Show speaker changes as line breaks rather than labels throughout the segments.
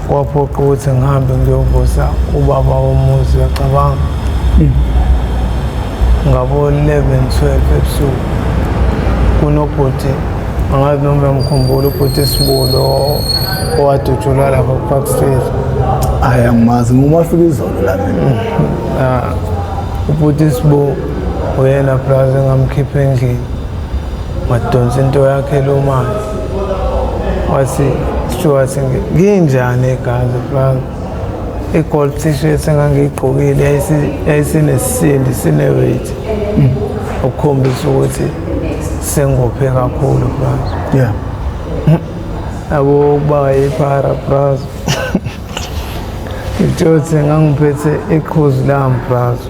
kwaphoqa ukuthi ngihambe ngiyovusa ubaba womuzi yacabanga ngabo 11-12 ebusuku kunobhuti angazi noma uyamkhumbula ubhuti Sibulo owadutshulwa lapha ku-Park Stage.
Hayi angimazi ngumafika izolo la mina.
Ubhuti Sibulo uyena plaza engamkhipha endlini ngadonsa into yakhe lo manje wathi Stuart nginjani egazi plaza i-gold t-shirt engangiyigqokile yayisinesindi sine-weight ukukhombisa ukuthi sengophe kakhulu plaza.
Yeah.
Abo kuba iphara plaza ijothi ngangiphethe ikhuzi lami plaza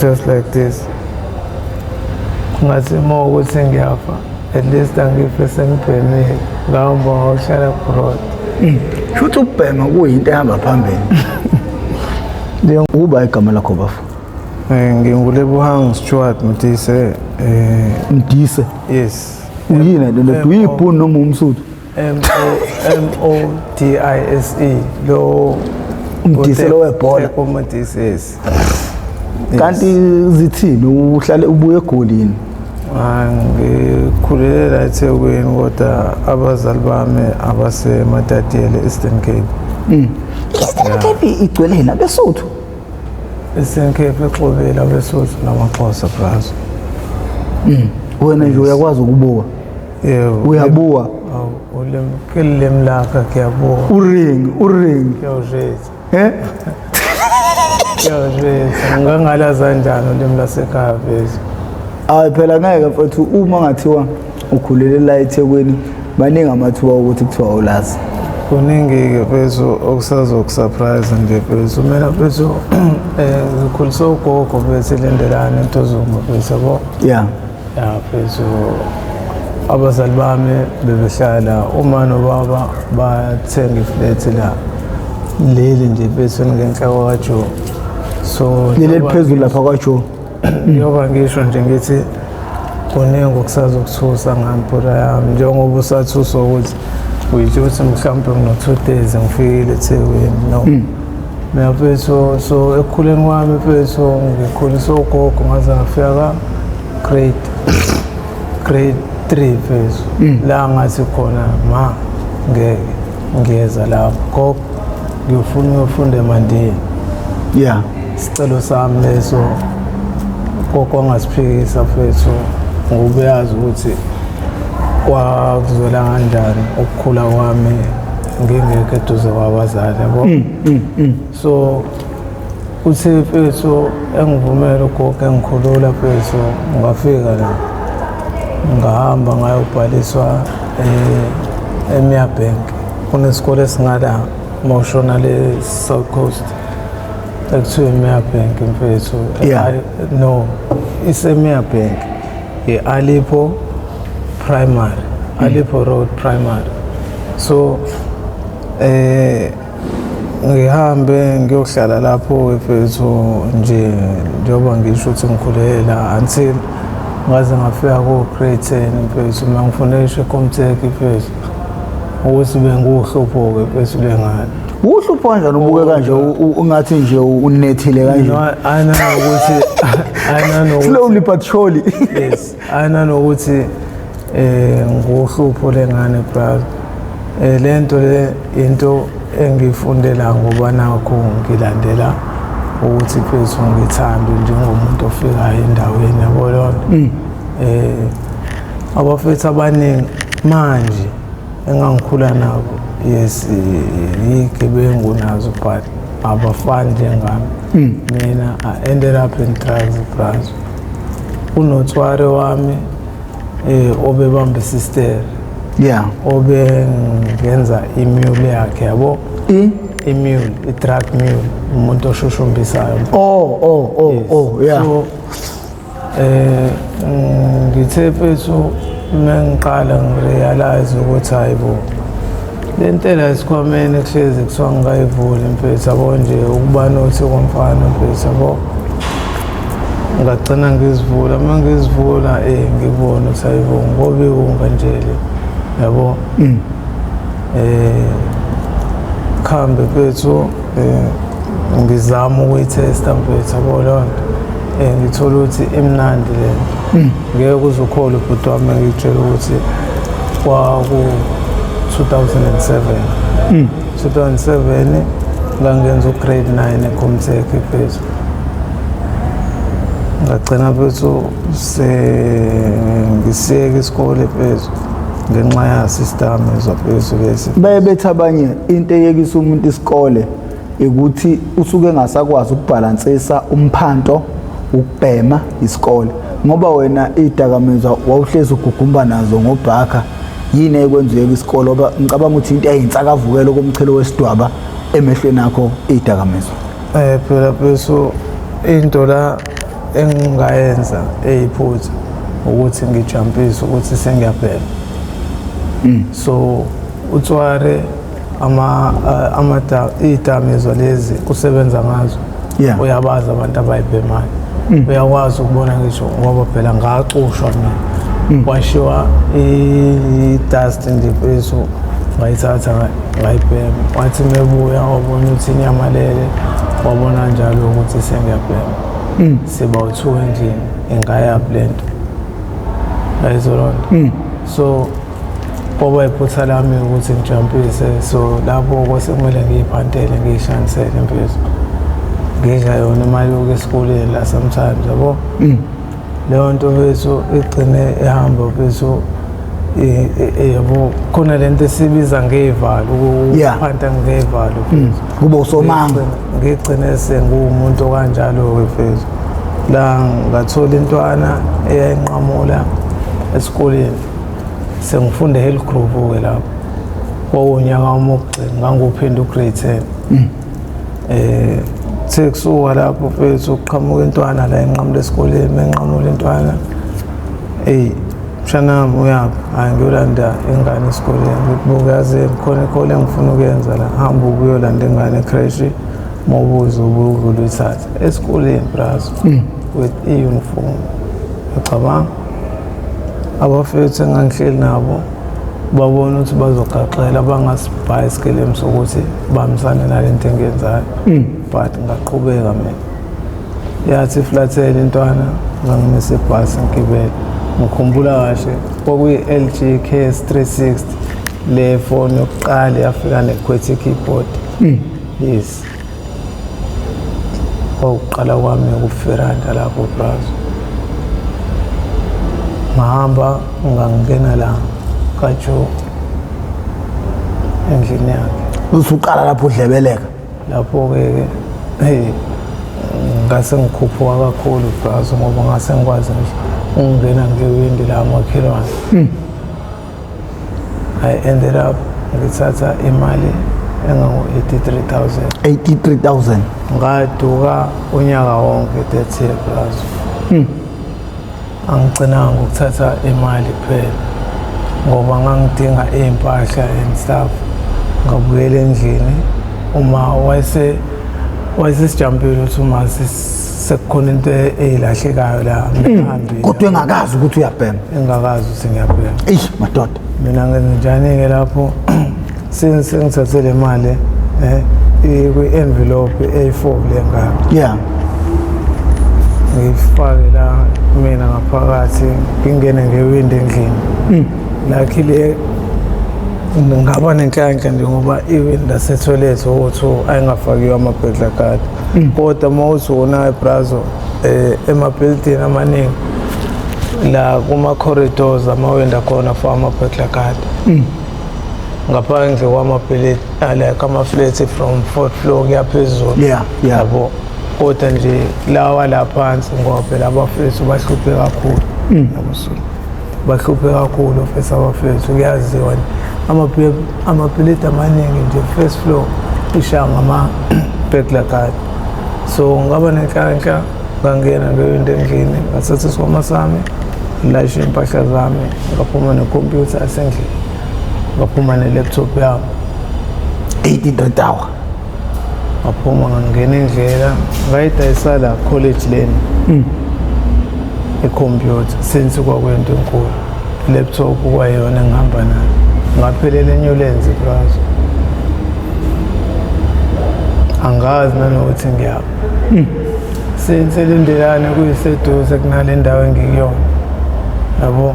just like this ngathi uma ukuthi ngiyafa at least angife sengibhemile ngahamba ngawuhlala abroad.
Futhi ukubhema kuyinto ehamba phambili. Uba igama lakho bafu?
NginguLebohang Stuart Mdise.
Mdise?
Yes.
Uyini lento? Uyibhunu noma umsuthu?
MODISE lo
Mdise lo webhola.
Mdise yes.
Kanti zithini uhlale ubuye eGolini?
Ngikhulele la eThekwini kodwa abazali bami abasematatiyele Eastern Cape.
Eastern Cape igcwele na beSuthu?
Eastern Cape exobela beSuthu namaXhosa brazo.
Wena nje uyakwazi ukubuka?
Yebo.
Uyabuka?
Kelem lakha kuyabuka.
Uring.
Kuyawujeza. Kuyawujeza. Ngangalaza njani ulimi lasekhaya phezulu.
Hayi phela ngeke mfethu uma ngathiwa ukhulele la eThekwini baningi amathuba ukuthi kuthiwa ulazi.
Kuningi-ke phezulu okusazokusurprise nje phezulu mina phezulu ngikhulise ugogo phezulu elendelana eNtozuma phezulu yabo.
Yeah.
Ya phezulu abazali bami bebehlala uma nobaba bathenga iflat la leli nje phezulu ngenhla kwaJoe. So
leli phezulu lapha kwaJoe.
Yoba ngisho nje ngithi kuningi okusazokuthusa ngampura yami njengoba usathuswa ukuthi uyitsho ukuthi mhlawumbe ngino-2 days ngifikile eThekwini no. Mina mfethu so ekukhuleni kwami mfethu ngikhulisa ugogo ngaze ngafika grade 3 mfethu la ngathi khona ma ngeke ngiyeza lapho gogo ngiyofunda eMandeni.
Yeah.
Isicelo sami leso gogo angasiphikisa mfethu ngoba uyazi ukuthi kwakuzwela kanjani ukukhula kwami ngingekho eduze kwabazali yabo. So uthi mfethu engivumela ugogo engikhulula mfethu ngafika la ngahamba ngayobhaliswa eMerebank kunesikole esingala mawushona le South Coast ekuthiwa eMerebank mfethu. No iseMerebank Alipo Primary, Alipo Road Primary. So ngihambe ngiyohlala lapho mfethu nje njengoba ngisho ukuthi ngikhulela until ngaze ngafika ku-grade 10 mfethu mangifundisha eComTech mfethu ukuthi benguhlupho-ke mfethu lengane.
Uhlupho kanjani ubuke kanje ungathi nje unethile kanje?
Ayinanokuthi
slowly but surely.
Yes, ayinanokuthi nguhlupho lengane brother. Lento le into engifundela ngoba nakho ngilandela ukuthi phezulu ngithanda njengomuntu ofikayo endaweni yabo lona. Abafethu abaningi manje engangikhula nabo yes yigebengu nazo but abafani njengami. Mina I ended up in drugs brother. Unothware wami obebamba isister.
Yeah.
Obe ngenza imule yakhe yabo. Imule, i-drug mule, umuntu oshushumbishayo.
Yeah.
So ngithe mfethu mengiqala ngirealize ukuthi hayibo lentela esikhwameni kuhlezi kuthiwa ngingayivuli mfethu yabo nje ukuba nothi komfana mfethu yabo ngagcina ngizivula mangizivula ngibona ukuthi hayibo ngobe kunganjele yabo ngikhambe mfethu ngizama ukuyithesta mfethu yabo leyo nto ngithola ukuthi imnandi le ngeke uzukhola ubhuti wami ngitshela ukuthi kwaku 2007 ngangenza ugrade 9 eComTech mfethu ngagcina mfethu ngisiyeka isikole mfethu ngenxa ya system ezaphezu bese
bethi abanye into eyekisa umuntu isikole ukuthi usuke engasakwazi ukubalansisa umphanto ukubhema isikole ngoba wena idakamizwa wawuhlezi ugugumba nazo ngobhakha yini ekwenzeka isikole ngoba ngicabanga ukuthi into eyinsakavukelo komchelo wesidwaba emehlweni akho idakamizwa
phela bese into la engayenza eyiphutha ukuthi ngijumpise ukuthi sengiyabhema so uTsware iyidakamizwa lezi kusebenza ngazo uyabaza abantu abayibhemayo uyakwazi ukubona ngisho ngoba phela ngacushwa mina kwashiwa i-dust nje phezu ngayithatha ngayibhema wathi mebuya wabona ukuthi inyamalele wabona njalo ukuthi sengiyabhema siba u2 endlini ingayaphi lento ayizolonda so ngoba iphutha lami ukuthi ngijumpise so lapho kwasekumele ngiyiphantele ngiyishanisele mfethu ngidla yona imali yokuya esikoleni la sometimes yabo leyo nto mfethu igcine ehamba mfethu yabo khona lento esibiza ngevalo ukuphanta ngevalo
kuba usomanga
ngigcine sengumuntu kanjalo mfethu la ngathola intwana eyayinqamula esikoleni sengifunda health group ke lapho kwawunyaka wami wokugcina nganguphinda ugrade 10 sekusuka lapho mfethu uqhamuka intwana la enqamula esikoleni menqamula intwana mshanami uyaphi hayi ngiyolanda ingane esikoleni ngibuka yazi khona ikhole engifuna ukuyenza la hamba ukuyolanda ingane ecrash mawubuza ubukulu ithatha esikoleni brazo with i-uniform ngicabanga abafethu engangihleli nabo babona ukuthi bazogaxela bangasibhayi isikelemu sokuthi bamisane nalento engiyenzayo but ngaqhubeka mina yathi flathela intwana ngangimisa ibhasi ngigibela ngikhumbula kahle kwakuyi-LG KS 360 le phone yokuqala yafika neQWERTY keyboard yes kwakuqala kwami ukuferanda lapho brazo ngahamba ngangena la kaJoe endlini yakhe
usuqala lapho udlebeleka
lapho-ke ngase ngikhuphuka kakhulu brazo ngoba ngase ngikwazi nje ungena ngewindi la makhelwane I ended up ngithatha imali
engango-83,000
ngaduka unyaka wonke that year brazo angigcinanga ukuthatha imali kuphela ngoba ngangidinga iy'mpahla and stuff ngabuyela endlini uma wayesesijampile ukuthi uma sekukhona into eyilahlekayo la ngihambile
kodwa engakazi ukuthi uyabhema
engakazi ukuthi ngiyabhema
madoda
mina ngenzenjani-ke lapho sengithathe le mali kwi-envelope A4 lengane ngifake la mina ngaphakathi ngingene ngewindi endlini lakhile ngaba nenhlanhla nje ngoba iwindi lasetoilet ukuthi ayingafakiwe ama-burglar card kodwa uma uthi unayo brazo ema-building amaningi la kuma-corridors amawindi akhona for ama-burglar card ngaphandle kwamabhilidi like ama-flats from 4th floor kuya phezulu yabo kodwa nje lawa la phansi ngoba phela abafethu bahluphe kakhulu bahluphe kakhulu fesa abafethu kuyaziwa amabhilidi amaningi nje first floor ishaya ngama-burglar card so ngaba nenhlanhla ngangena ngewindi endlini ngathatha isikhwama sami ngilayishe iy'mpahla zami ngaphuma nekhompyutha yasendlini ngaphuma ne-laptop yami
83 hour
ngaphuma ngangena indlela ngayidayisa la college leni ikhompyutha since kwakwento enkulu i-laptop kwayona engihamba nayo ngaphelela eNewlands brazo angazi nanokuthi ngiyaphi sinselindelane kuyiseduze kunale ndawo engikuyona yabo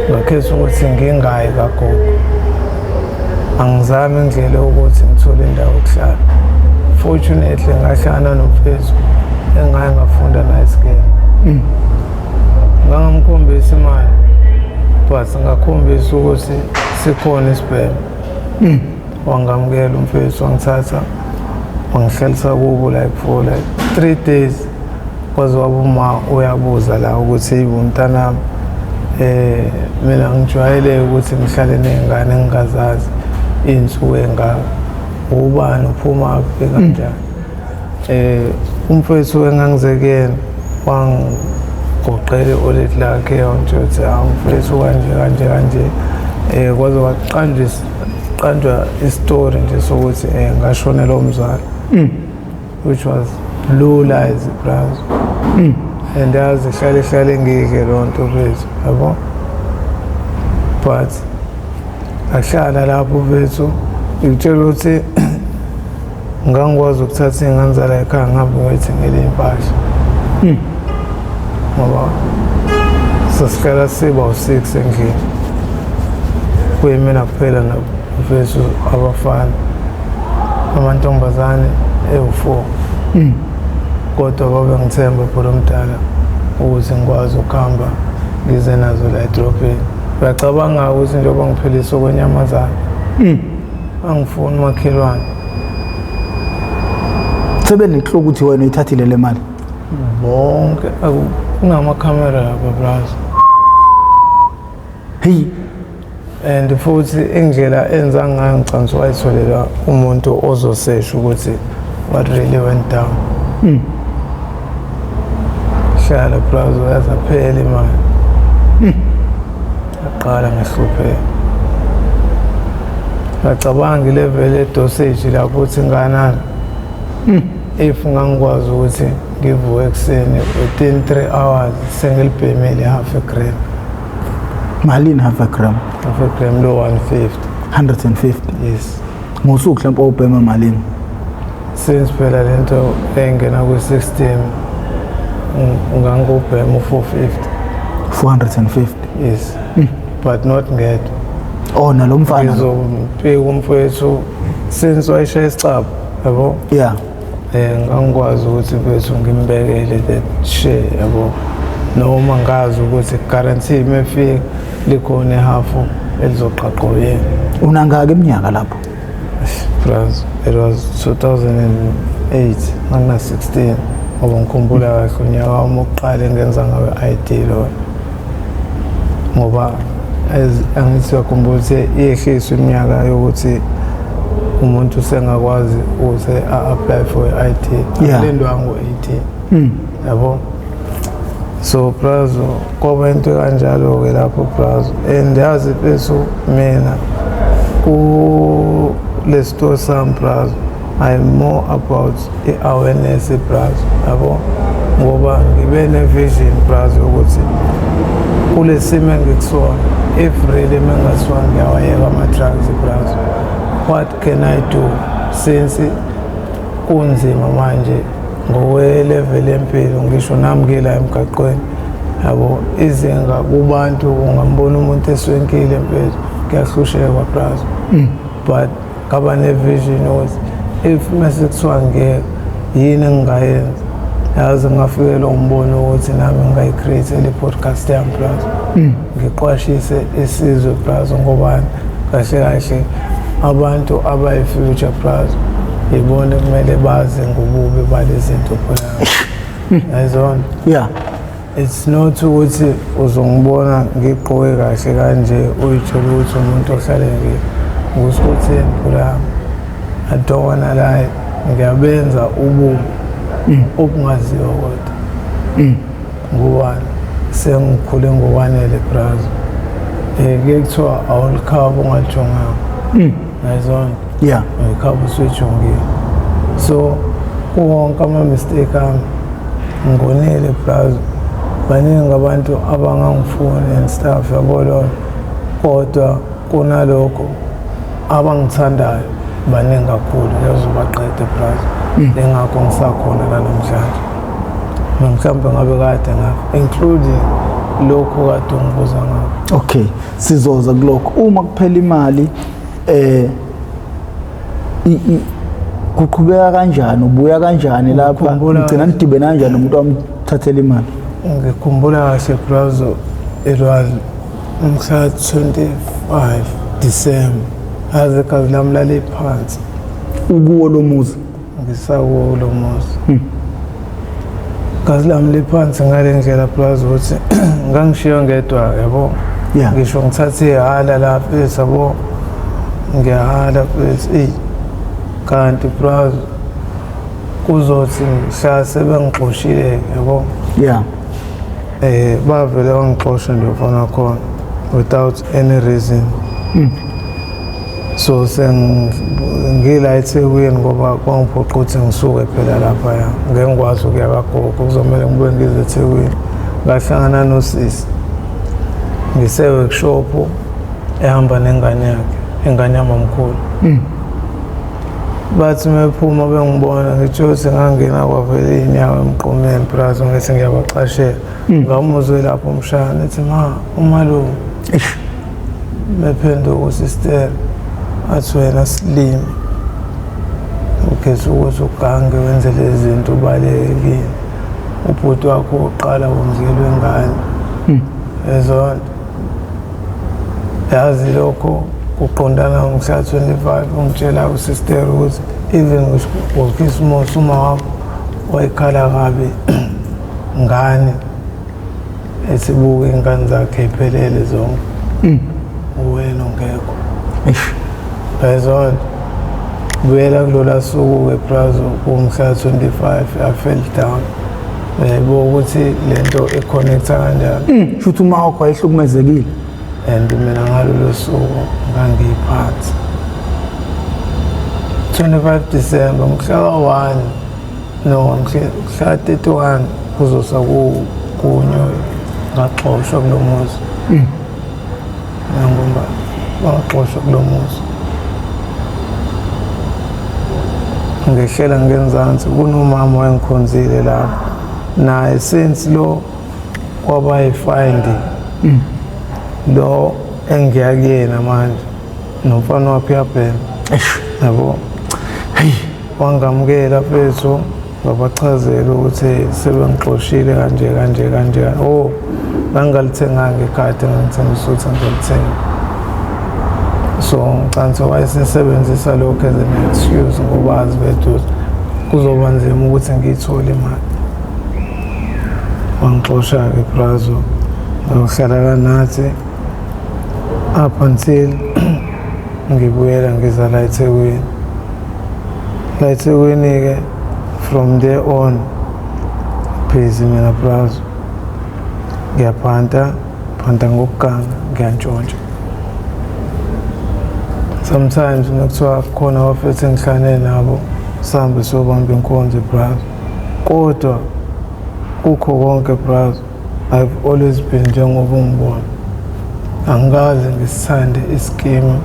ngakhetha ukuthi ngingayi kagogo angizami indlela ukuthi ngithole indawo yokuhlala fortunately ngahlala nomfethu engaye ngafunda naye isikele ngangamkhombisa imali but ngakhombisa ukuthi sikhona isibheme wangamukela umfethu wangithatha wangihlalisa kubo like for like 3 days kwaze wabuma uyabuza la ukuthi yibo umntanami mina ngijwayele ukuthi ngihlale nezingane engingazazi insuku engaka ubani uphuma aphi kanjani umfethu engangizekela wangigoqele olet lakhe wangithi umfethu kanje kwaze waqanjwa istory nje sokuthi ngashonela umzali which was blue lies brother and yazi hlale ngike lonto bethu yabo but ahlala lapho bethu ngitshela ukuthi ngangikwazi ukuthatha ingane zala ekhaya ngihambe ngiyithengele impahla ngoba sasihlala siba u-6 endlini kuyimina kuphela nabethu abafana amantombazane ewu-4 kodwa babe ngithemba phela omdala ukuthi ngikwazi ukuhamba ngize nazo la edrobheni uyacabanga ukuthi njengoba ngiphilisa okwenyamazana angifuni umakhelwane
sebenenhloko ukuthi wena uyithathile le mali
bonke kunamakhamera lapha brother
hey
and futhi indlela enza ngayo ngicabanga wayitholela umuntu ozosesha ukuthi what really went down hlala brother yaza phela imali aqala ngihlupheka ngacabanga ilevel edosage lapho uthi nganani if ngangikwazi ukuthi ngivuke ekuseni within 3 hours sengilibhemile half a gram
malini half a gram
lo
150
yes
ngosuku mhlawumbe ubhema malini
since phela lento engena ku-16 ngangubhema
u-450
yes but not ngedwa
nalo mfana
ngizombika umfowethu since wayishaya isicaba yabo
yeah
ngangikwazi ukuthi mfethu ngimbekele that share yabo noma ngazi ukuthi guarantee mefika likhona ehafu elizoqaqwa yena
unangaka iminyaka lapho
France it was 2008 ngana 16 ngoba ngikhumbula kahle unyaka wami oqala ngenza ngawe ID lo ngoba angithi yakhumbula ukuthi iyehliswa iminyaka yokuthi umuntu sengakwazi ukuthi a-apply for i-ID alindwa ngo-18 yabo so brazo kwaba into kanjalo-ke lapho brazo and yazi besu mina kule store sami brazo I'm more about i-awareness brazo yabo ngoba ngibe ne-vision brazo ukuthi kule simo engikusona if really mengasona ngiyawayeka ama-drugs brazo what can I do since kunzima manje ngokwe-level empilo ngisho nami ngila emgaqweni yabo izinga kubantu ungambona umuntu eswenkile empilo kuyahlusheka brazo but ngaba ne-vision ukuthi if mase kuthiwa ngeke yini engingayenza yazi ngafikela umbono ukuthi nami ngingayicreate-ele i-podcast yami brazo ngiqwashise isizwe brazo ngobani kahle kahle abantu abayi-future brazo yibona kumele bazi ngobubi balezinto phela yayizona
yeah
it's not ukuthi uzongibona ngigqoke kahle kanje uyitshela ukuthi umuntu ohlale ngusikutheni phela I don't wanna lie ngiyabenza ububi obungaziwa kodwa ngubani sengikhule ngokwanele brazo kuye kuthiwa awulikhaba ungajonganga yayizona
yeah
ngikhaba usuyijongile so wonke ama-mistake ami ngonele brazo baningi abantu abangangifuni and stuff yabo lona kodwa kunalokho abangithandayo baningi kakhulu yazobaqeda eplaza engakho ngisakhona namhlanje mhlawumbe ngabe kade ngapha including lokho kade ungibuza ngakho.
Okay, sizoza kulokho. Uma kuphela imali kuqhubeka kanjani, ubuya kanjani lapha, ngigcina nidibene kanjani umuntu wamthathela imali?
Ngikhumbula kahle brazo it was mhla 25 December aze igazi lami lale phansi
ukuwo lo muzi
ngisakuwo lo muzi igazi lami liphansi ngale ndlela brazo ukuthi ngangishiya ngedwa yabo ngisho ngithathe ihala lapha yabo ngiyahala bese kanti brazo kuzothi mhla sebengixoshile yabo bavele wangixosha nje ufana khona without any reason. So ngila eThekwini ngoba kwangiphoqa ukuthi ngisuke phela lapha ngengikwazi ukuya kagogo kuzomela ngibuye ngize eThekwini ngahlangana nosisi ngise-workshop ehamba nengane yakhe ingane yamamkhulu bathi mephuma bengibona ngithi ukuthi ngangena kwavele inyawo emqomeni brazo ngithi ngiyabaqashela ngamuzwe lapho umshana ethi ma umalume mephenduka usister athi wena silimi ukhetha ukuthi ugange wenze lezi zinto ubalekile ubhuti wakho uqala womzekelo wengane ezonto yazi lokho kuqondana ngomhla 25 ungitshela usister ukuthi even ngokhismos uma wakho wayikhala kabi ngane esibuka ingane zakhe iphelele zonke wena ongekho ezonto buyela kulola suku ebrazo kumhla 25 I fell down yebo ukuthi lento econnecta kanjani
futhi uma wakho wayehlukumezekile
and mina ngalolo suku ngangiphansi 25 December mhla 1 no mhla 31 kuzosa kunyo ngaxoshwa kulo muzi ngomba waxoshwa kulo muzi ngehlela ngenzansi kunomama wangikhonzile lapho naye since lo kwaba yifind lo engiyakuyena manje nomfana wakhe uyabhena yabo wangamukela mfethu ngabachazela ukuthi sebengixoshile kanje bangalithenga ikhadi ngangithengisa ukuthi ngilithenga so ngicanthe wayesebenzisa lokho as an excuse ngoba azi bethu kuzoba nzima ukuthi ngiyithole imali wangixosha-ke brazo ngihlala nathi up until ngibuyela ngiza la eThekwini. La eThekwini-ke from there on busy mina brazo ngiyaphanta ngokuganga ngiyantshontsha sometimes nakuthiwa khona abafethu engihlane nabo sihambe siyobamba inkonzo brazo kodwa kukho konke brazo I've always been njengoba ungibona angikaze ngisithande iskimu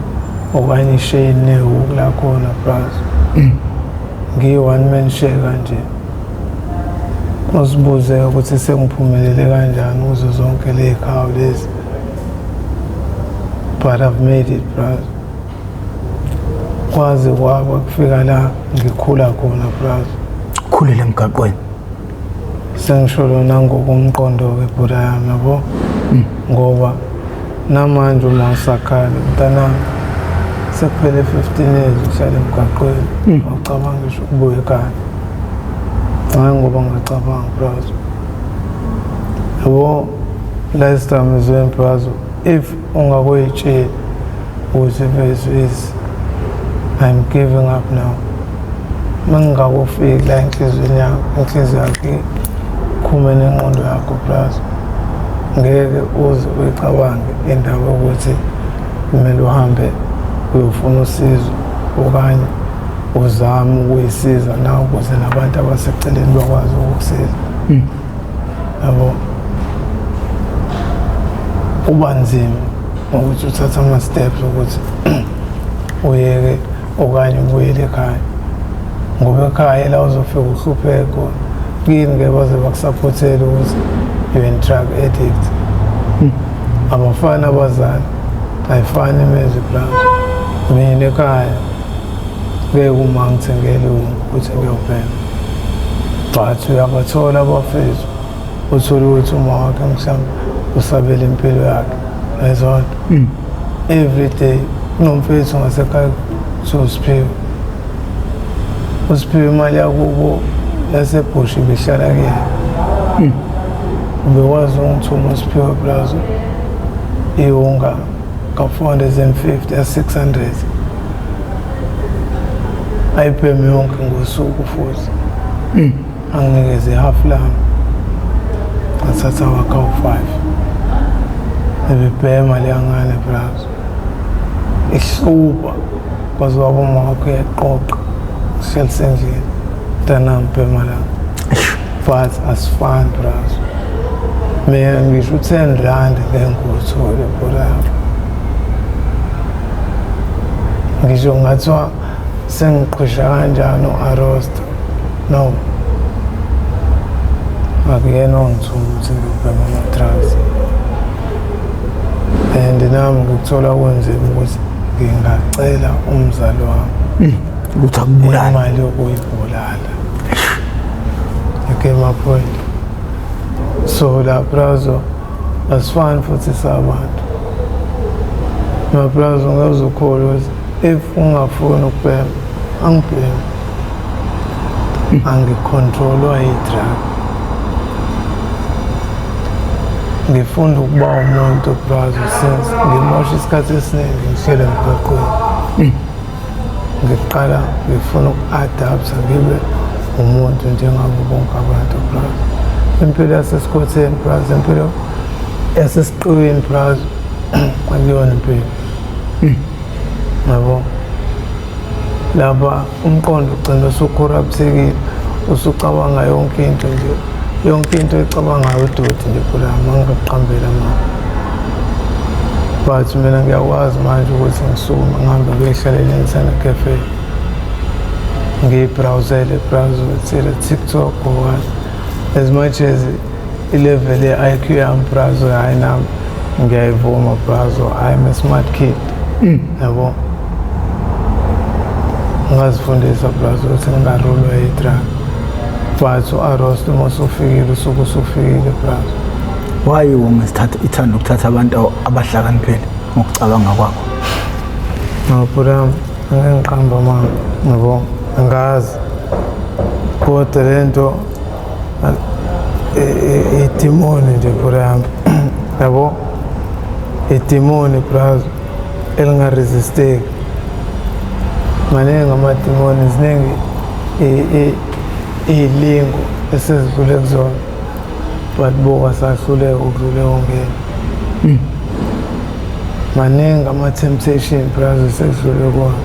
okanye ishare newuku la khona brazo ngiyi-one man share kanje uzibuze ukuthi sengiphumelele kanjani kuzo zonke ley'khawu lezi but I've made it brazo kwaze kwaba kufika la ngikhula khona brazo
khulele emgaqweni
sengisho lona ngokomqondo-ke bhuda yami yabo ngoba namanje uma usakhala mntanami sekuphele 15 years uhlala emgaqweni awucabanga ngisho ukubuya ekhaya hayi ngoba ngicabanga brazo yabo last time izweni brazo if ungakuyitsheli ukuthi is I'm giving up now mangingakufiki la enhlizweni yakho khume nengqondo yakho brazo ngeke uze uyicabange indaba ukuthi kumele uhambe uyofuna usizo okanye uzame ukuyisiza nawe ukuze nabantu abaseceleni bakwazi ukukusiza yabo kuba nzima ukuthi uthathe ama-steps ukuthi uyeke okanye ubuyele ekhaya ngoba ekhaya la uzofika uhlupheke khona kini-ke baze bakusaphothele ukuthi you're in drug addict abafani abazali ayifani imezwi plaza mina ekhaya ngeke uma ngithengele ukuthi ngiyobhema but uyabathola abafethu uthole ukuthi uma wakhe mhlawumbe usabela impilo yakhe ayizona every day kunomfethu ngasekhaya kuthiwa uSiphiwe imali yakubo yasebhushi behlala kuyena bekwazi ungithuma uSiphiwe plaza ihunga ka-450 ya-600 ayibheme yonke ngosuku futhi anginikeze half lami ngathatha waka-5 ebebhema leyangane plaza ihlupha kwaze waba uma wakho uyaqoqa sisendlini ntanambhema lami but asifani plaza mina ngisho u-10 rand ngeke ngiwuthole ibhola yami ngisho ngathiwa sengiqhwisha kanjani u-arosta no akuyena ongithuma ukuthi ngiyobhema ama-drugs and nami ngikuthola kunzima ukuthi ngingacela umzali wami
ukuthi akubulala
imali yokuyibulala okay my point so la plaza asifani futhi sabantu la plaza ngeke ukholwe ukuthi if ungafuni ukubhema angibhemi angicontrolwa yi-drug ngifunda ukuba umuntu plaza since ngimosha isikhathi esiningi ngihlele emgaqweni ngiqala ngifuna uku-adaptha ngibe umuntu njengabo bonke abantu plaza impilo yasesikhotheni plaza impilo yasesiqiwini plaza akuyona impilo yabo lapha umqondo ugcina usucorruptekile usucabanga yonke into nje yonke into ecabangayo udoti nje phela mangiqambela manje but mina ngiyakwazi manje ukuthi ngisukuma ngihambe ngiyohlalela eNtana Cafe ngibrowsele browser TikTok or as much as i-level ye-IQ yami browser hayi nami ngiyayivuma browser I'm a smart kid yabo ngazifundisa browser ukuthi ngingarolwa yi-drug but u-arosta uma usufikile usuke usufikile browser
why ithanda ukuthatha abantu abahlakaniphile ngokucabanga kwakho
ngaphuram ngiqamba mama yabo ngazi kodwa lento idimoni nje phurami yabo idimoni brother elingaresisteki maningi amadimoni ziningi iy'lingo esezidlule kuzona but buka sahluleka ukudluleka ongena maningi ama-temptation brother esekudlule kuwona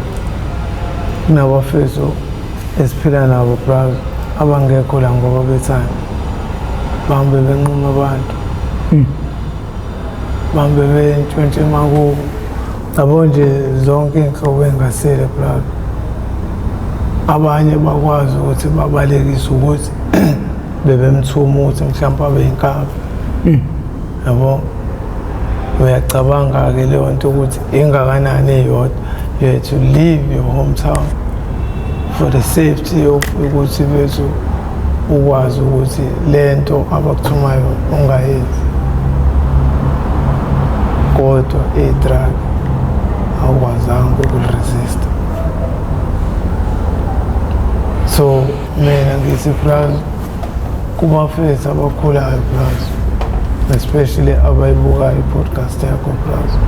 kunabafethu esiphila nabo brother abangekho la ngoba bethanda bahambe benquma abantu bahambe bentshontshe makubo yabo nje zonke iy'nhlobo ey'ngasile brother abanye bakwazi ukuthi babalekise ukuthi bebemthuma ukuthi mhlawumbe abe yinkabi yabo uyacabanga-ke leyo nto ukuthi ingakanani eyodwa you have to leave your hometown for the safety of ukuthi bethu ukwazi ukuthi lento abakuthumayo ungayenzi kodwa i-drug awukwazanga ukuliresista so mina ngithi brother kubafethu abakhulayo brother especially abayibukayo i-podcast yakho brother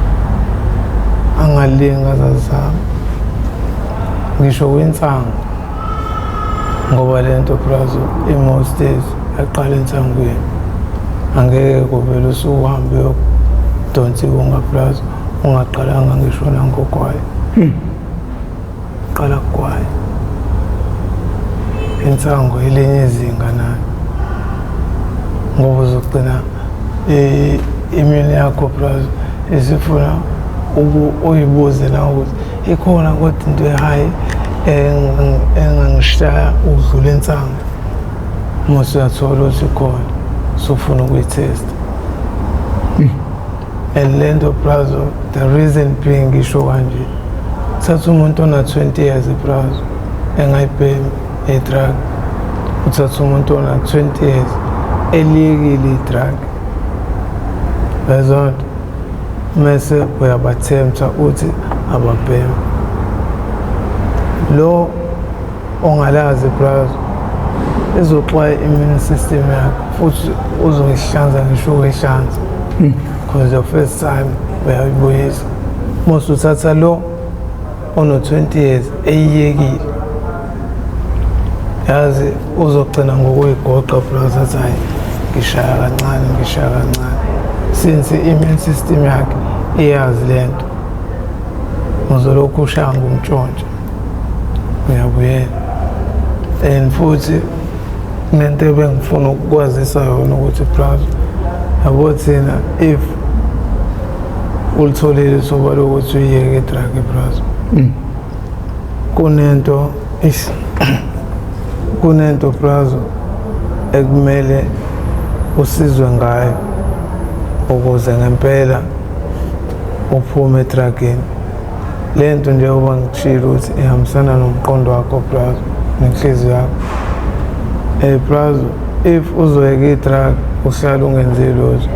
angalinga zazami ngisho kwinsango ngoba lento brother i-most days yaqala ensangweni angeke kuvele usuhambe yokudonsiwa ngabrother ungaqalanga ngisho nangogwayi qala kugwayi insango elinye izinga nayo ngoba uzogcina imini yakho brother isifuna uyibuze na ukuthi ikhona kodwa into ehayi engangishaya udlula insango mase uyathola ukuthi ikhona sofuna ukuyitesta. And lento brazo, the reason being ngisho kanje, uthatha umuntu ona 20 years brazo engayibhemi i-drug, uthatha umuntu ona 20 years eliyekile i-drug, bezonto mese uyabathemtha uthi ababhemi. Lo ongalazi brazo izoxwaya immune system yakho futhi uzoyihlanza ngisho uyihlanza because the first time uyayibuyisa. Mose uthatha lo ono 20 years eyiyekile, yazi uzogcina ngokuyigoqa brazo athi hayi ngishaya kancane since i-immune system yakhe iyazi lento uzolokhu ushaya ngomtshontsho uyabuyela. And futhi nento ebengifuna ukukwazisa yona ukuthi brazo yabo thina if ulitholile ithuba lokuthi uyiyeke i-drug brazo kunento brazo ekumele usizwe ngayo ukuze ngempela uphume edragini. Lento njengoba ngikushilo ukuthi ihambisana nomqondo wakho brazo nenhliziyo yakho. Brazo if uzoyeka i-drug uhlala ungenzi lutho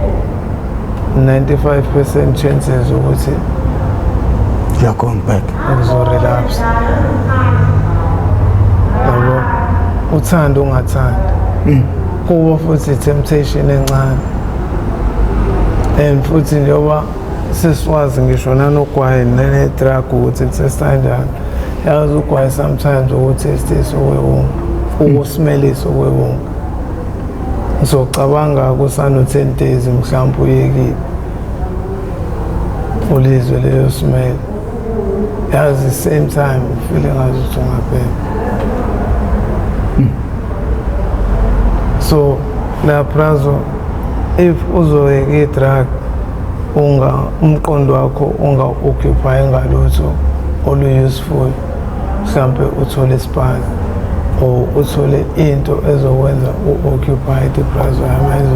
95% chances ukuthi
you're going back
uzorelapse. Yabo uthanda ungathandi kuba futhi i-temptation encane. And futhi njengoba sesiwazi ngisho nanogwayi nane-drug ukuthi kutesta kanjani, yazi ugwayi sometimes ukuthestisa okwewunga, ukusmelisa okwewunga. Ngizocabanga kusano 10 days mhlawumbe uyekile ulizwe leyo smell, yazi same time ufile ngazuthi ungabhema. So la brazo if uzoyeka i-drug umqondo wakho unga-occupy ngalutho olu-useful, mhlawumbe uthole isipani or uthole into ezokwenza u-occupy brazo yami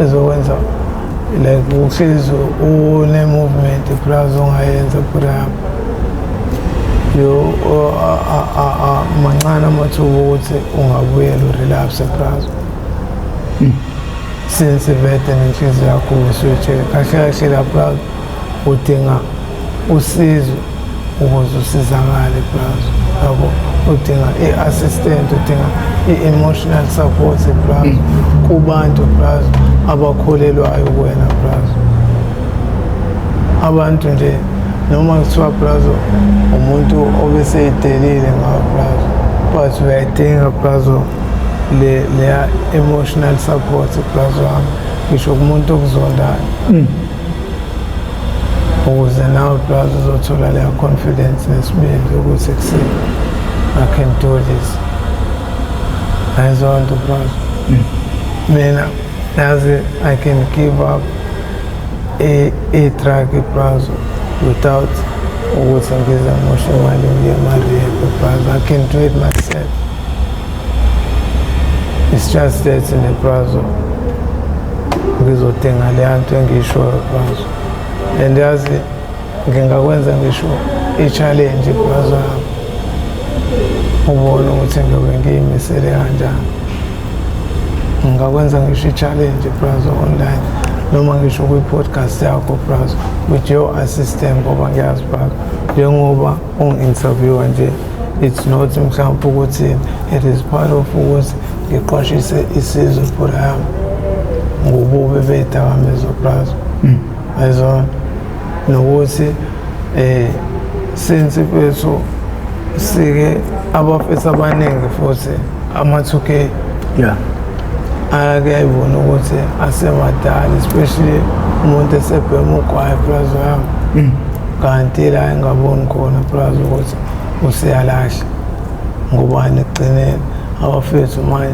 ezokwenza like uhlezi une-movement brazo ongayenza phela mancane amathuba ukuthi ungabuyela urelapse brazo since vete nenhliziyo yakho usuyitshela kahle kahle la brazo udinga usizo ukuze usizakale brazo. Yabo udinga i-assistant, udinga i-emotional support brazo kubantu brazo abakholelwayo kuwena brazo. Abantu nje noma kuthiwa brazo umuntu obeseyidelile ngawo brazo but uyayidinga brazo leya emotional support brazo wami ngisho kumuntu okuzondayo ukuze nawe brazo uzothola leya confidence nesibindi ukuthi kusini I can do this. Ayizonto brazo mina yazi I can give up a-drug brazo without ukuthi ngize ngimoshe imali ngiye ema-rehab brazo. I can do it myself. It's just that in the brazo ngizodinga leya nto engiyishoyo brazo. And yazi ngingakwenza ngisho i-challenge brazo yami ubone ukuthi ngiyobe ngiyimisele kanjani. Ngingakwenza ngisho i-challenge brazo online noma ngisho kwi-podcast yakho brazo with your assistant ngoba ngiyazi brazo njengoba ungi-interviewa nje it's not mhlawumbe ukuthi it is part of ukuthi ngiqwashise isizwe phela yami ngobubi bedakamizwa brazo. Ayizona nokuthi since bethu sike abafethu abaningi futhi ama-2K ayakuyayibona ukuthi asemadala especially umuntu esebhema ugwayi brazo yami kanti la engaboni khona brazo ukuthi usiyalahla ngobani ekugcineni abafethu manje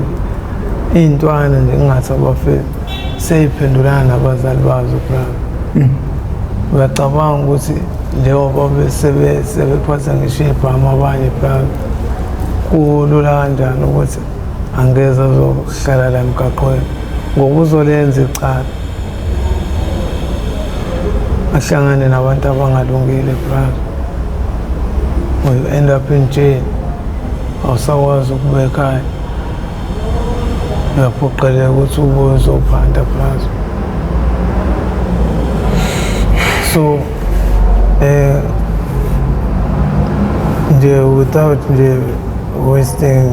iy'ntwana nje kungathi abafethu seyiphendulana nabazali bazo brazo. Uyacabanga ukuthi njengoba sebephatha ngisho ibhamu abanye phela kulula kanjani ukuthi angeze azohlala la emgaqweni ngoba uzolenza icala ahlangane nabantu abangalungile phela you end up in jail awusakwazi ukuba ekhaya uyaphoqeleka ukuthi ubuye uzophanda phela so without wasting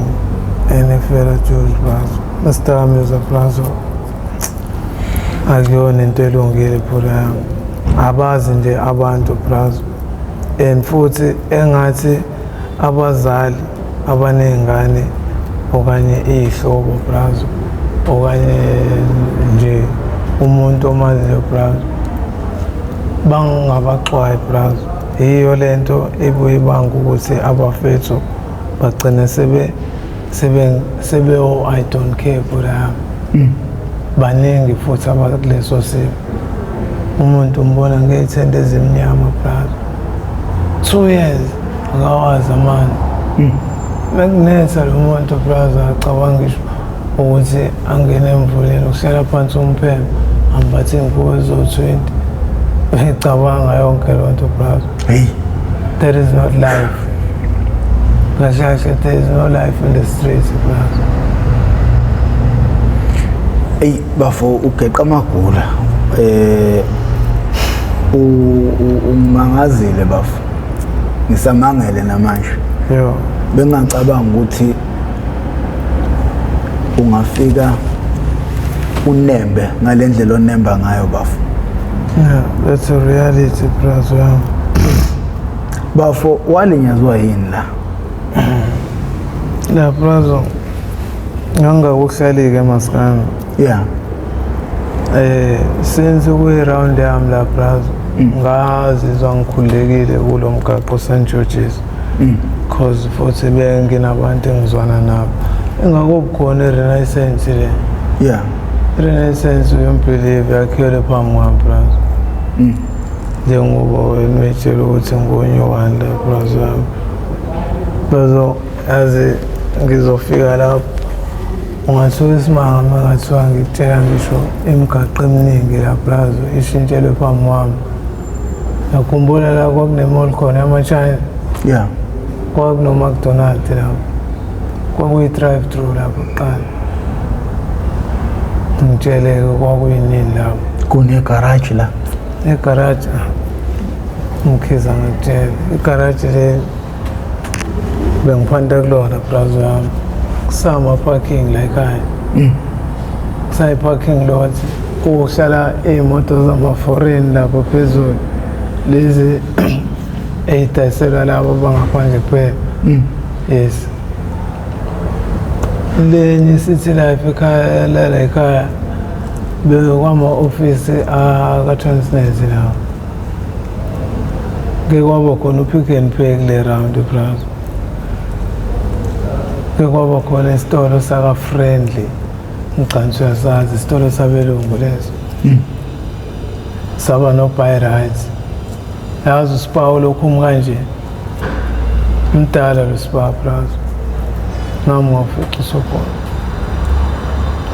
any further George Plaza Mr. Plaza akuyona into elungile phela abazi nje abantu Plaza and futhi engathi abazali abanezingane okanye izihlobo Plaza okanye nje umuntu omaziyo Plaza bangabaxwayi Plaza yiyo lento ebuye ibanga ukuthi abafethu bagcine sebe I don't care phela baningi futhi abakuleso simo umuntu umbona ngezithende ezimnyama Plaza 2 years akawazi amani mekunetha lo muntu Plaza acabanga ngisho ukuthi angene emvuleni ukuhlala phansi umpheme ambathe ingubo ezo-20 ecabanga yonke loo nto Plaza that is not life kahle there is no life in the streets Plaza
bafo ugeqa amagula umangazile bafo ngisamangele namanje bengacabanga ukuthi ungafika unembe ngalendlela onemba ngayo bafo
that's a reality Plaza
bafo walinyazwa yini
la Plaza ngangakuhlali-ke maskana since kuyi-round yami la Plaza ngazizwa ngikhululekile kulo mgaqo St. George's cause futhi benginabantu engizwana nabo engakubukhona i-renaissance le i-renaissance uyombhelieve yakhiwe phambi kwami Plaza njengoba wena uyitshela ukuthi ngonyokani la Plaza yami bazo yazi ngizofika lapho ungathola isimanga mangathiwa ngikutshela ngisho imigaqo eminingi la Plaza ishintshelwe phambi kwami nakhumbula la kwakunemall khona yama-China kwakuno-McDonald's lapho kwakuyi-drive through lapho kuqala ngitshele-ke kwakuyinini lapho
kunegaraji la
igaraji ngikhiza ngikutshela igaraji le bengiphanda kulona Plaza yami kusama-parking la ekhaya kusayi-parking lot kuhlala iy'moto zama-foreign lapho phezulu lezi ey'dayiselwa labo abangaphandle kuphela yes lenye city life ekhaya lala ekhaya bekwama-ofisi aka-Transnet lawo ke kwaba khona u-Pick n Pay kule round Plaza ke kwaba khona isitolo saka-Friendly ngigcanisa uyasazi isitolo sabelungu leso saba no-buy rights yazi uSipawu lokhu kanje mdala lo Sipawu Plaza nami ngafica usokhona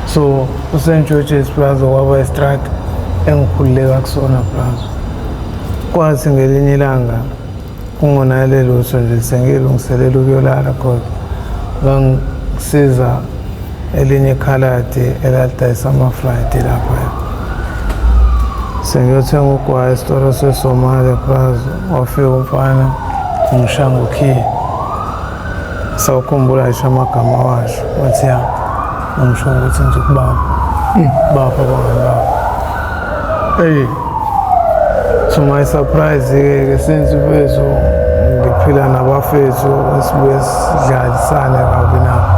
so uSt. George's Plaza kwaba istrata engikhululeka kusona Plaza kwathi ngelinye ilanga kungonakele lutho nje sengilungiselela ukuyolala cause ngangisiza elinye ikhaladi elalidayisa ama-Friday lapha sengiyothenga ugwayi esitolo se-Somali Plaza wafika umfana ngishaya ngokhiye sawukhumbula ngisho amagama washo wathi ngisho ukuthi ngizokubamba bapha abangani babo to my surprise-ke since ubethu ngiphila nabafethu esibuye sidlalisane kabi nabo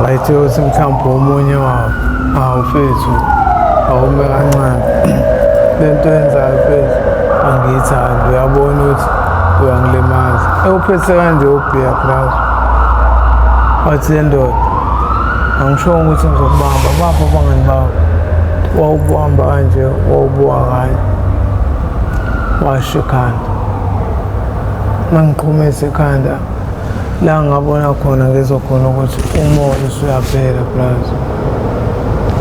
ngayithe ukuthi mhlawumbe omunye wabo fethu awume kancane lento yenzayo fethu angiyithandi uyabona ukuthi uyangilimaza ewuphethe kanje ubhiya Plaza wathi ndoda angisho ukuthi ngizokubamba bapha abangani babo wawubamba kanje wawubuka kanje washo ikhanda mangiqhumisa ikhanda la ngabona khona ngizokhona ukuthi umoya usuyaphela brazo.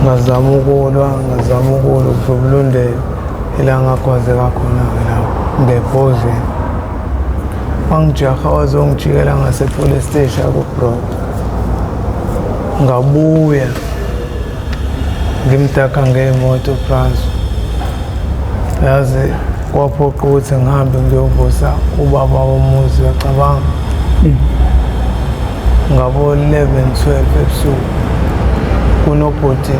Ngazama ukulwa ukuzobulundela ila ngakhwazeka khona-ke lapho ngebhoze. Wangijaha wazongijikela ngase-police station ku-Bro. Ngabuya ngimdaka ngey'moto brazo. Yazi kwaphoqa ukuthi ngihambe ngiyovusa ubaba womuzi wacabanga. Ngabo 11-12 ebusuku kunobhuti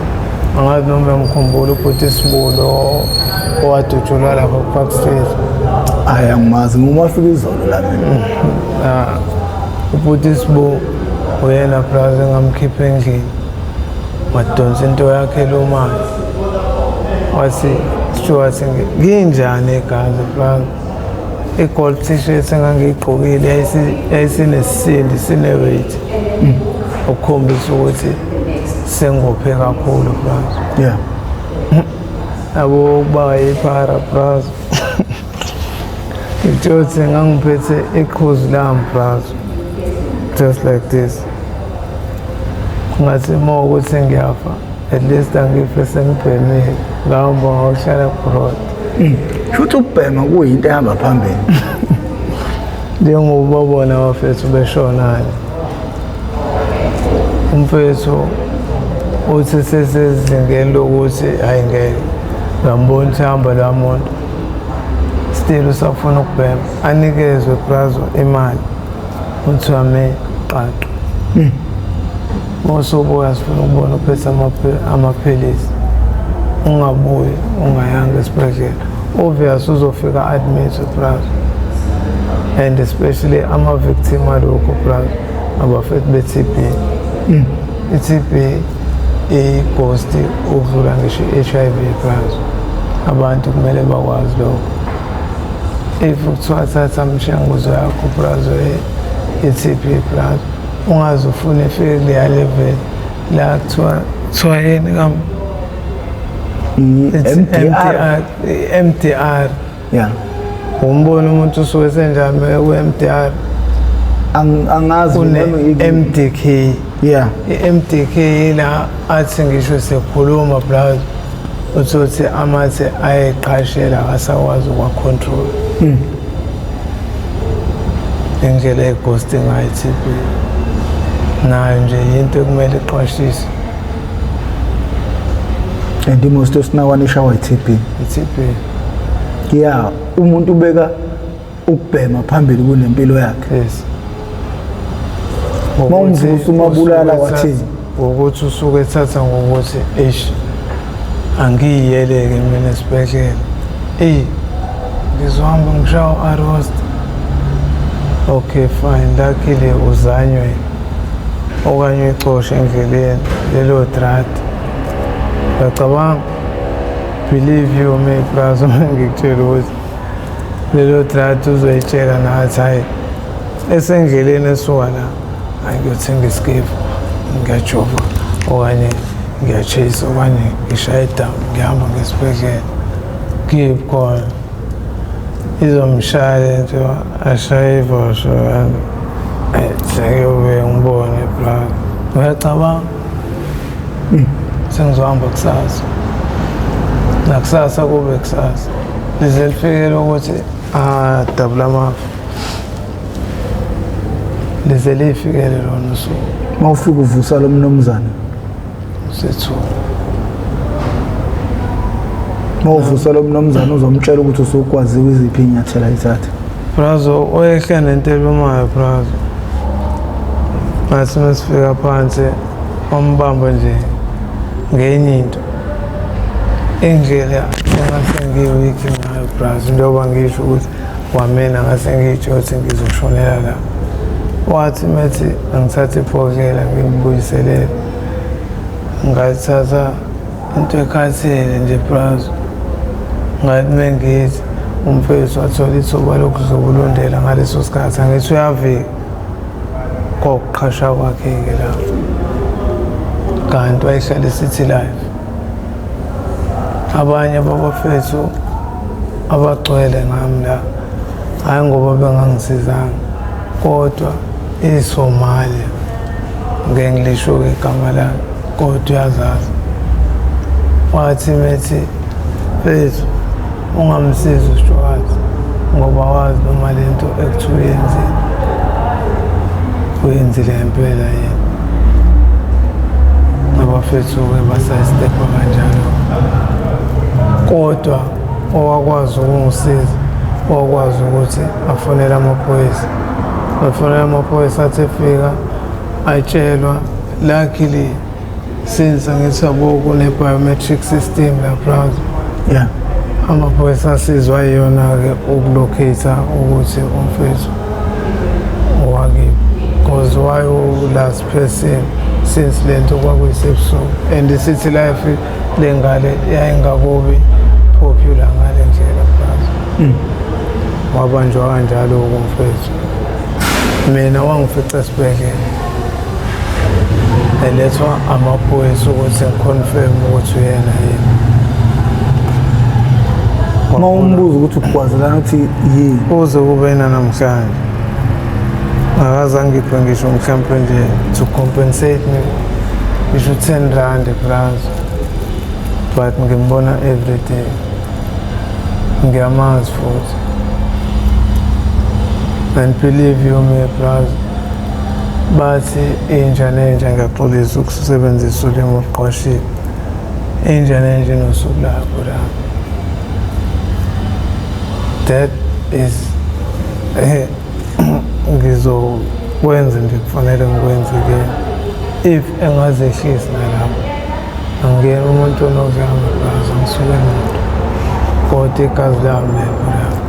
angazi noma ngikhumbula ubhuti Sibulo owadutshulwa lapha ku-Park Street.
Hhayi angimazi nguma afika izolo la mina.
Ubhuti Sibulo uyena brazo engamkhipha endlini wadonsa into yakhe lo mali wathi Stuart nginjani egazi brazo. I-gold t-shirt engangiyigqokile yayisinesisindo sine-weight ukukhombisa ukuthi sengophe kakhulu brazo.
Yeah.
Yabo ukuba yiphara brazo. Ngitshothi ngangiphethe iqhuzu lami brazo just like this. Ngathi uma ukuthi ngiyafa at least angife sengibhemile ngahamba ngawuhlala abroad.
Futhi ukubhema kuyinto ehamba phambili.
Njengoba babona abafethu beshonale. Umfethu uthi sesezingeni lokuthi hayi ngeke ngambona ukuthi hamba la muntu still usafuna ukubhema anikezwe brazo imali uthi wame qaqi. Mosobuya sifuna ukubona uphethe amaphilisi ungabuyi ungayanga esibhedlela obvious uzofika admit brazo. And especially ama-victim alokho brazo abafethu be-TB. I-TB i-ghost ukudlula ngisho i-HIV brazo. Abantu kumele bakwazi lokho. If kuthiwa thatha imishanguzo yakho brazo i-TB brazo ungaze ufune ifike kuleya level la kuthiwa yini kam MDR.
Yeah.
Umbona umuntu usuke senjani ku-MDR
Angazi
une-MDK.
Yeah.
I-MDK yila athi ngisho sekhuluma brazo uthi amathe ayeqhashela akasakwazi ukwa-control. Indlela ye-ghost ngayo i-TB nayo nje yinto ekumele iqwashiswe.
And most esinawana ishawa i-TB.
I-TB.
Yeah, umuntu ubeka ukubhema phambili kunempilo yakhe.
Yes.
Mawumvusa umabulala wathini?
Ukuthi usuke ethatha ngokuthi angiyeleke mina esibhedlela. Ngizohamba ngishawa arrest. Okay fine, lakile uzanywe okanye ixoshe endleleni lelo drat. Ngicabanga believe you me brazo ngikutshela ukuthi lelo drat uzoyitshela nathi hayi esendleleni esuka la ngiyothenga iskifu ngiyajova okanye ngiyachase okanye ngishaya down ngihamba ngesibhedlela keep khona izomshaya nje ashaye ivosho sekuyobe ngibone brazo. Uyacabanga sengizohamba kusasa nakusasa kube kusasa lize lifikele ukuthi dabula amafu lize lifikele lona usuku.
Mawufika uvusa lo mnomzana
Sethu
mawuvusa lo mnomzana uzomtshela ukuthi usukwaziwe iziphi inyathela ayithatha.
brazo oyehla nentelumayo brazo ngathi masifika phansi wambamba nje ngenye into indlela engase ngiwiki ngayo brazo njengoba ngisho ukuthi wamena ngase ngitsho ukuthi ngizoshonela la. Wathi methi angithathe iphokela ngimbuyiselele ngathatha into ekhathele nje brazo ngathi mengithi umfethu wathola ithuba lokuzobulondela ngaleso sikhathi angithi uyavika kokuqhasha kwakhe-ke lapho kanti wayehlala e-City Life. Abanye babafethu abagcwele ngami la hhayi ngoba bengangisizanga kodwa iSomalia ngeke ngilisho-ke igama lami kodwa uyazazi wathi methi Fethu ungamsizi uStuart ngoba wazi noma lento ekuthiwa uyenzile uyenzile ngempela yena abafethu-ke basayistepha kanjalo kodwa owakwazi ukungisiza owakwazi ukuthi afonele amaphoyisa afonele amaphoyisa athi efika atshelwa luckily since angithi yabo kune-biometric system lapha
yeah
amaphoyisa asizwa yiyona-ke ukulocate-a ukuthi umfethu owakibo because wayo-last person since lento kwakuyisebusuku and i-city life le ngale yayingakubi popular ngale ndlela phakathi wabanjwa kanjalo-ke umfethu mina wangifica esibhedlela elethwa amaphoyisa ukuthi ngiconfirm ukuthi uyena yini
uma umbuza ukuthi ukwazelana ukuthi yini
kuze kube namhlanje akazange ngiphe ngisho mhlawumpe nje to compensate me ngisho 10 rand plus but ngimbona every day ngiyamazi futhi and believe you me plus bathi inja nenja ngiyaxolisa ukusebenzisa ulimi oluqwashile inja nenja inosuku lakho la that is ngizokwenza nje kufanele ngikwenze-ke if engazehlisi nalapho angiyena umuntu onozama plaza ngisuke muntu kodwa igazi lami lapho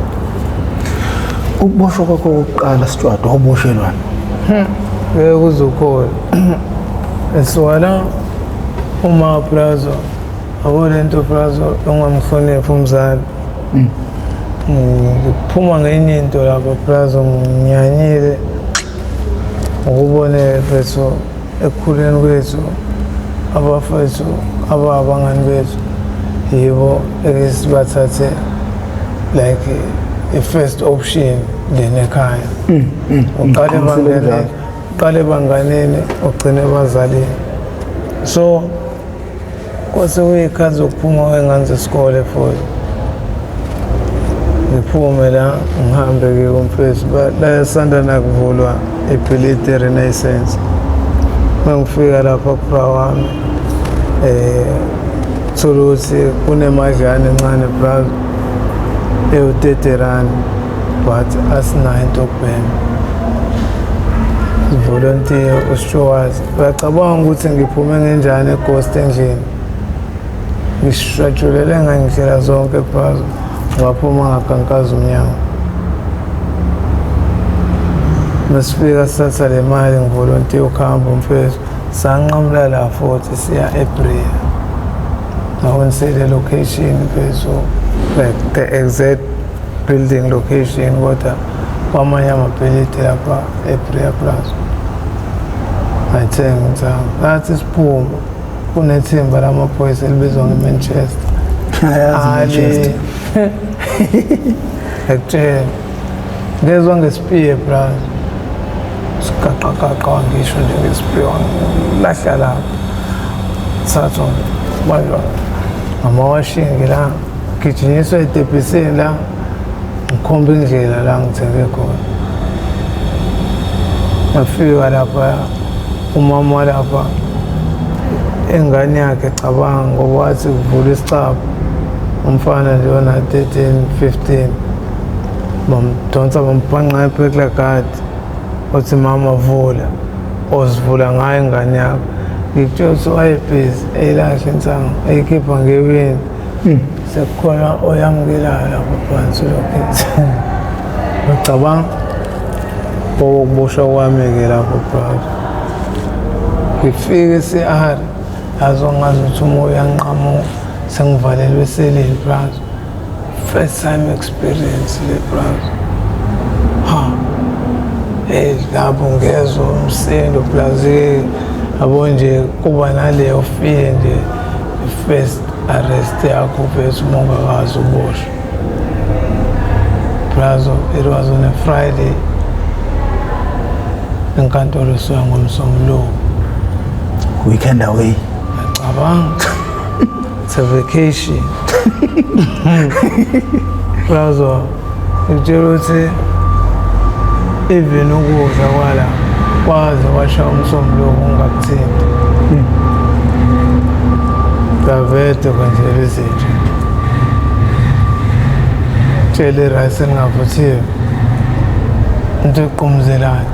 ukuboshwa kwakho kokuqala Stuart wawuboshelwani
ngeke uzukhola esuka la uma plaza abo lento plaza ongamhloniphi umzali ngiphuma ngenye into lapha plaza nginyanyile ukubone bethu ekukhuleni kwethu abafethu abangani bethu yibo esibathathe like i-first option then ekhaya uqale banganeni ugcine bazalini so kwase kuyikhathi zokuphuma kwenganze isikole futhi ngiphume la ngihambe-ke kumfethu la sanda nakuvulwa iBhilidi Renaissance mangifika lapha kupha wami thola ukuthi kunemadlana encane brother ewu-30 but asinayo into okubhema volunteer uStuart uyacabanga ukuthi ngiphume ngenjani eGhost endlini ngishajulele ngandlela zonke brother ngaphuma ngakankaza umnyango masifika sithatha le mali ngivolontiya ukuhamba umfethu sanqamula la futhi siya eBrea I won't say the location mfethu like the exact building location kodwa kwamanye amabhilidi lapha eBrea Plaza ayithenga ngithanga ngathi siphuma kunethimba lamaphoyisa elibizwa ngeManchester
Manchester
ekutshela ngezwa ngesipiye brother sikaqaqaqa ngisho nje ngesipiye lahla lapho thathwa banjwa amawashingi la gijinyiswa etebhisini la ngikhomba indlela la ngithenge khona ngafika lapha umama lapha ingane yakhe cabanga ngoba wathi kuvula isicapha umfana nje ona 13 15 bamdonsa bambhanqa ephekla uthi mama vula ozivula ngayo ingane yakho ngikutshela ukuthi wayebhizi eyilahle insanga eyikhipha ngewini sekukhona oyamukelayo lapho phansi lokhethi ngicabanga ukuboshwa kwami-ke lapho brother ngifike esi-R azongazi ukuthi umoya uyanqamuka sengivalelwe eseleni brother first time experience le brother lapho ngezwa umsindo plazi yabo nje kuba naleyo fear nje first arrest yakho bese ungakazi uboshwa Brazo, it was on a Friday. Enkantolo suka ngomsombuluko.
Weekend away.
Ngiyacabanga. It's a vacation. Brazo, ngitshela ukuthi even ukudla kwala kwaze washa umsombuluko ungakuthinti. Davete kwenzela izinto. Tshele rice engavuthiwe. Into eqhumuzelayo.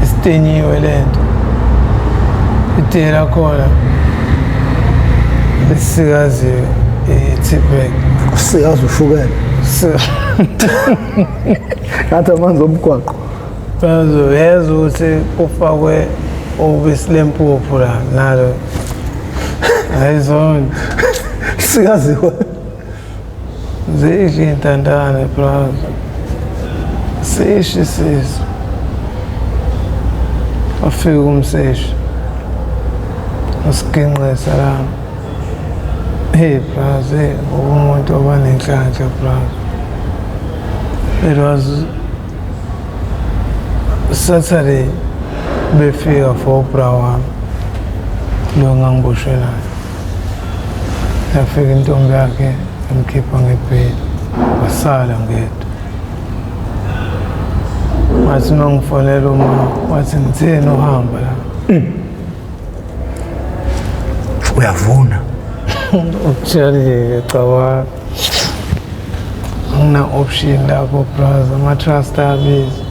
Istenyiwe lento. Ite lakhona lisikaziwe i-T-bag.
Sikazi ushukela. Ngathi amanzi omgwaqo.
Brazo, yeza ukuthi kufakwe ubisi lempuphu la nalo. Ayizona.
Sikaziwe.
Zidla intandane Brazo. Sishi sizo. Afika umseshi. Usiginqisa la. Hey Brazo, umuntu obanenhlanhla Brazo. It was Saturday befika for Brawa. Lo ngangiboshwe naye. Yafika intombi yakhe emkhipha ngebhedi. Wasala ngedwa. Wathi nongifonela uma wathi ngithini uhamba la.
Uyavuna.
Ukutshela cabanga. Angina option lapho Brazo, ama-trust abizi.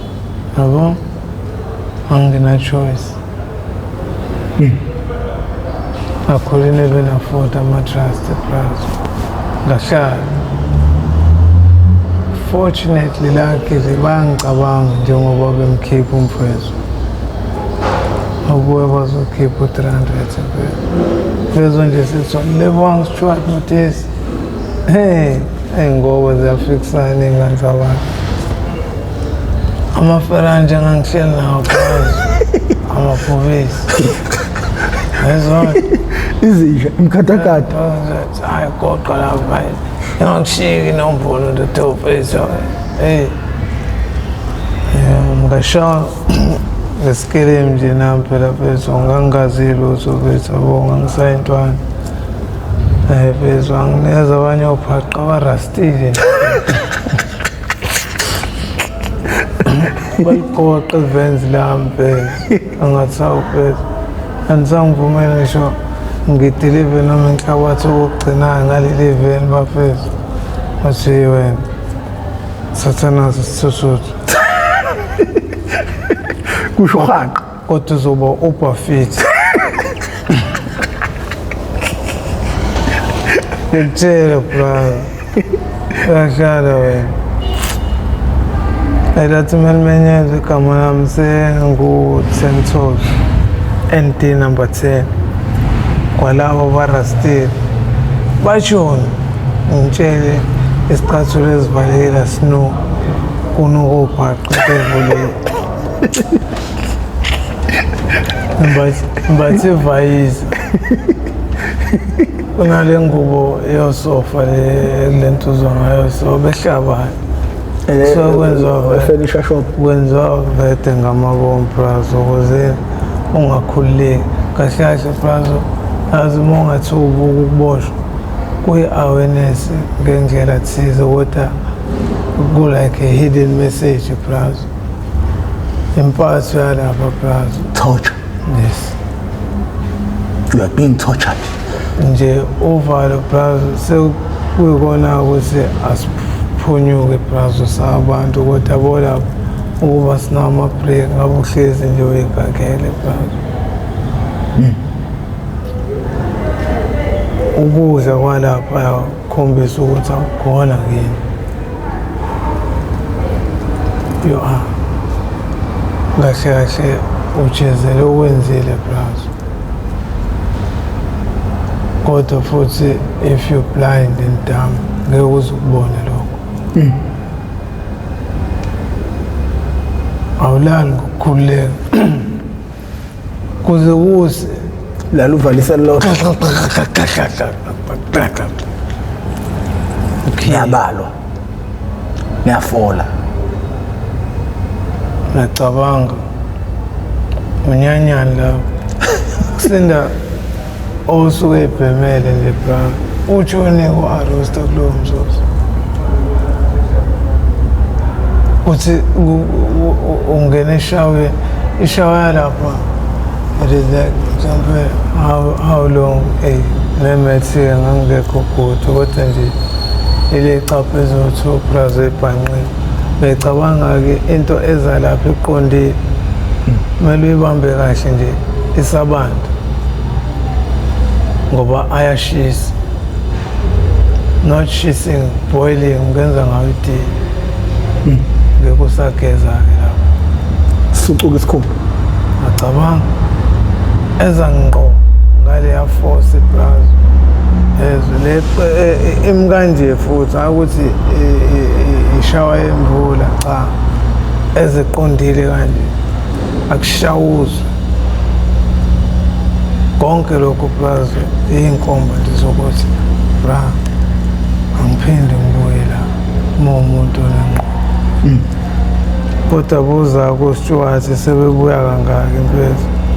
Yabo? Angina choice. Akhulini bena-afford ama-trust Brazo. Ngahlala. Fortunately lakhe bangicabanga njengoba bemkhipha umfwezo. Abuye bazokhipha u-300 phezulu nje sithi level wangu-Stuart Motesi. Ngoba ziyafikisana iy'ngane zabantu. Amaferanje engangihleli nawo Brazo. Amabhubesi. Yezona.
Izisha imkhathakhatha.
Hayi goqa lapha. Ngangishiyeka inombolo ndodophisa. Ngashaya ngesikele nje nami phela phezulu ngangingazi lutho bethu abonga ngisayintwana. Phezulu anginikeza abanye ophaqa abarastile. Baliqoqa ivenzi lami phela. Angathawu phela. Andisangivumela ngisho ngidelive noma inhlabathi okugcinayo ngaleli veni bafethu. Wathi wena Sathana sisithuthu.
Kusho haqa.
Kodwa uzoba ubafit. Ngitshela Brazo. Yashada wena. Elathi melimenyeza igama lami sengu-10 Toes. ND number 10. Kwalabo barastile. Bashona. Ngitshele isicathulo ezivalekela snow. Kunokophaqa evulile. Mbathi vayiza. Kunale ngubo yosofa lento zongayo so behlaba. So kwenziwa
furniture shop.
Kwenziwa vete ngamabomu Brazo ukuze ungakhululeki. Kahle kahle Brazo azi uma ungathuba ukuboshwa kuyi-awareness ngendlela thize kodwa ku-like a hidden message Brazo. Impatho yalapha Brazo.
Torture.
Yes.
You are being tortured.
Nje uvalo Brazo sekuyikona ukuthi asiphunyuke Brazo sabantu kodwa bolapho ukuba sinama-break ngabe uhlezi nje uyigagele Brazo. Ukudla kwalapha khombisa ukuthi akukhona kini. You are. Kahle kahle ujezele ukwenzile Brazo. Kodwa futhi if you blind and dumb ngeke uzukubone lokho. Awulali ngokukhululeka. Kuze kuse
Lalo uvalisa lodwa.
yabalwa.
niyafola
ngiyacabanga unyanyani lapho kusinda osuke ebhemele nje bra utshone ku-arosta kulowo mzuzu uthi ungena eshaweni ishawa yalapha it is like mhlawumbe how long nemethi-ke ngangekho kude kodwa nje ile capha ezo-2 plus ebhanqile ngiyacabanga-ke into eza lapha iqondile kumele uyibambe kahle nje isabantu ngoba ayashisa not shissing boiling ngenza ngayo itiye ngeke usageza-ke lapho
sucuka isikhumba
ngacabanga eza ngqo ngaleya force ebrazo imkanje futhi akuthi ishawa yemvula cha eziqondile kanje akushawuzwe konke lokho brazo iy'nkomba nje zokuthi bra angiphinde ngibuye la uma umuntu onengqondo kodwa buza ko-Stuart sebebuya kangaka impela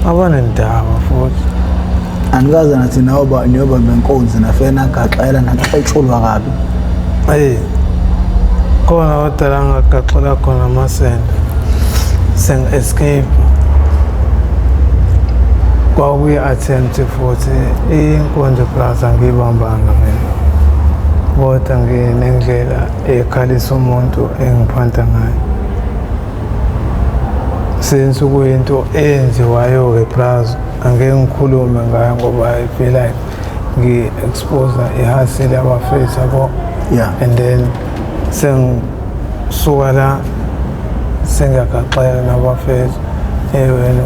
abanendaba futhi
anikaze nathi niyoba benkonzi nafike nagaxela naxetshulwa kabi
khona kodwa la ngagaxela khona amasenda sengi-escape kwakuyi-attempt futhi inkonzo plus angiyibambanga mina kodwa nginendlela ekhalisa umuntu engiphanta ngayo since kuyinto eyenziwayo-ke plus angeke ngikhulume ngayo ngoba I feel like ngi-expose ihasile abafethu yabo and then sengisuka la sengiyagaxela nabafethu wena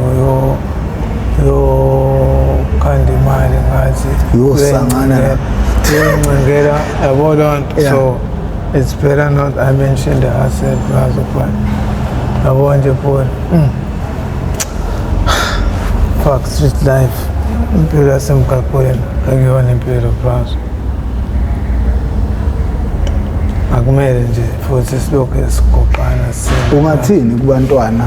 yokhanda imali ngathi
uyosangana
uyoncengela yabo loo nto so it's better not I mentioned the hustle plus but yabo nje phone fuck street life impilo yasemgaqweni akuyona impilo plus akumele nje futhi silokhu sigoqana
ungathini kubantwana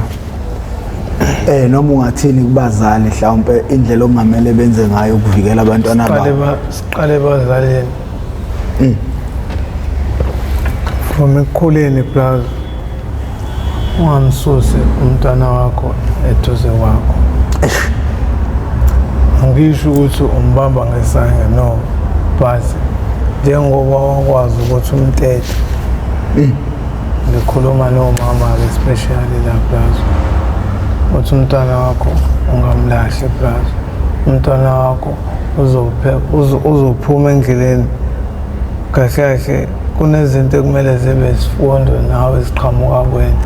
noma ungathini kubazali mhlawumbe indlela okungamele benze ngayo ukuvikela abantwana babo
siqale bazaleni from ekukhuleni plus ungamsusi umntwana wakho eduze kwakho angisho ukuthi umbamba ngesandla no but njengoba wakwazi ukuthi umthethe ngikhuluma nomama-ke especially la plus uthi umntwana wakho ungamlahli plus umntwana wakho uzophuma endleleni kahle kahle kunezinto ekumele zibe sifundo nawe eziqhamuka kwena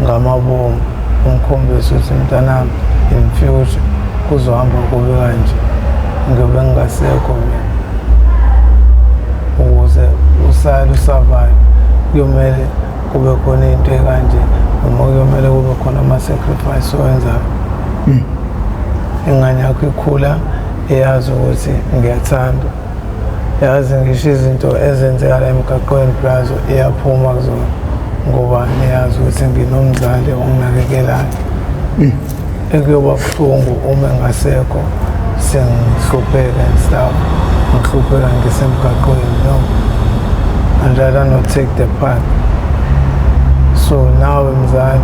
ngamabomu umkhombisa ukuthi mntanami in future kuzohamba kube kanje ngiyobe ngingasekho mina ukuze usale usurvive kuyomele kube khona into ekanje noma kuyomele kube khona ama-sacrifice owenzayo ingane yakho ikhula eyazi ukuthi ngiyathanda yazi ngisho izinto ezenzeka la emgaqweni plazo iyaphuma kuzona ngoba niyazi ukuthi nginomzali onginakekelayo ekuyoba buhlungu uma engasekho sengihlupheka and stuff ngihlupheka ngisemgaqweni no and rather not take the path so nawe mzali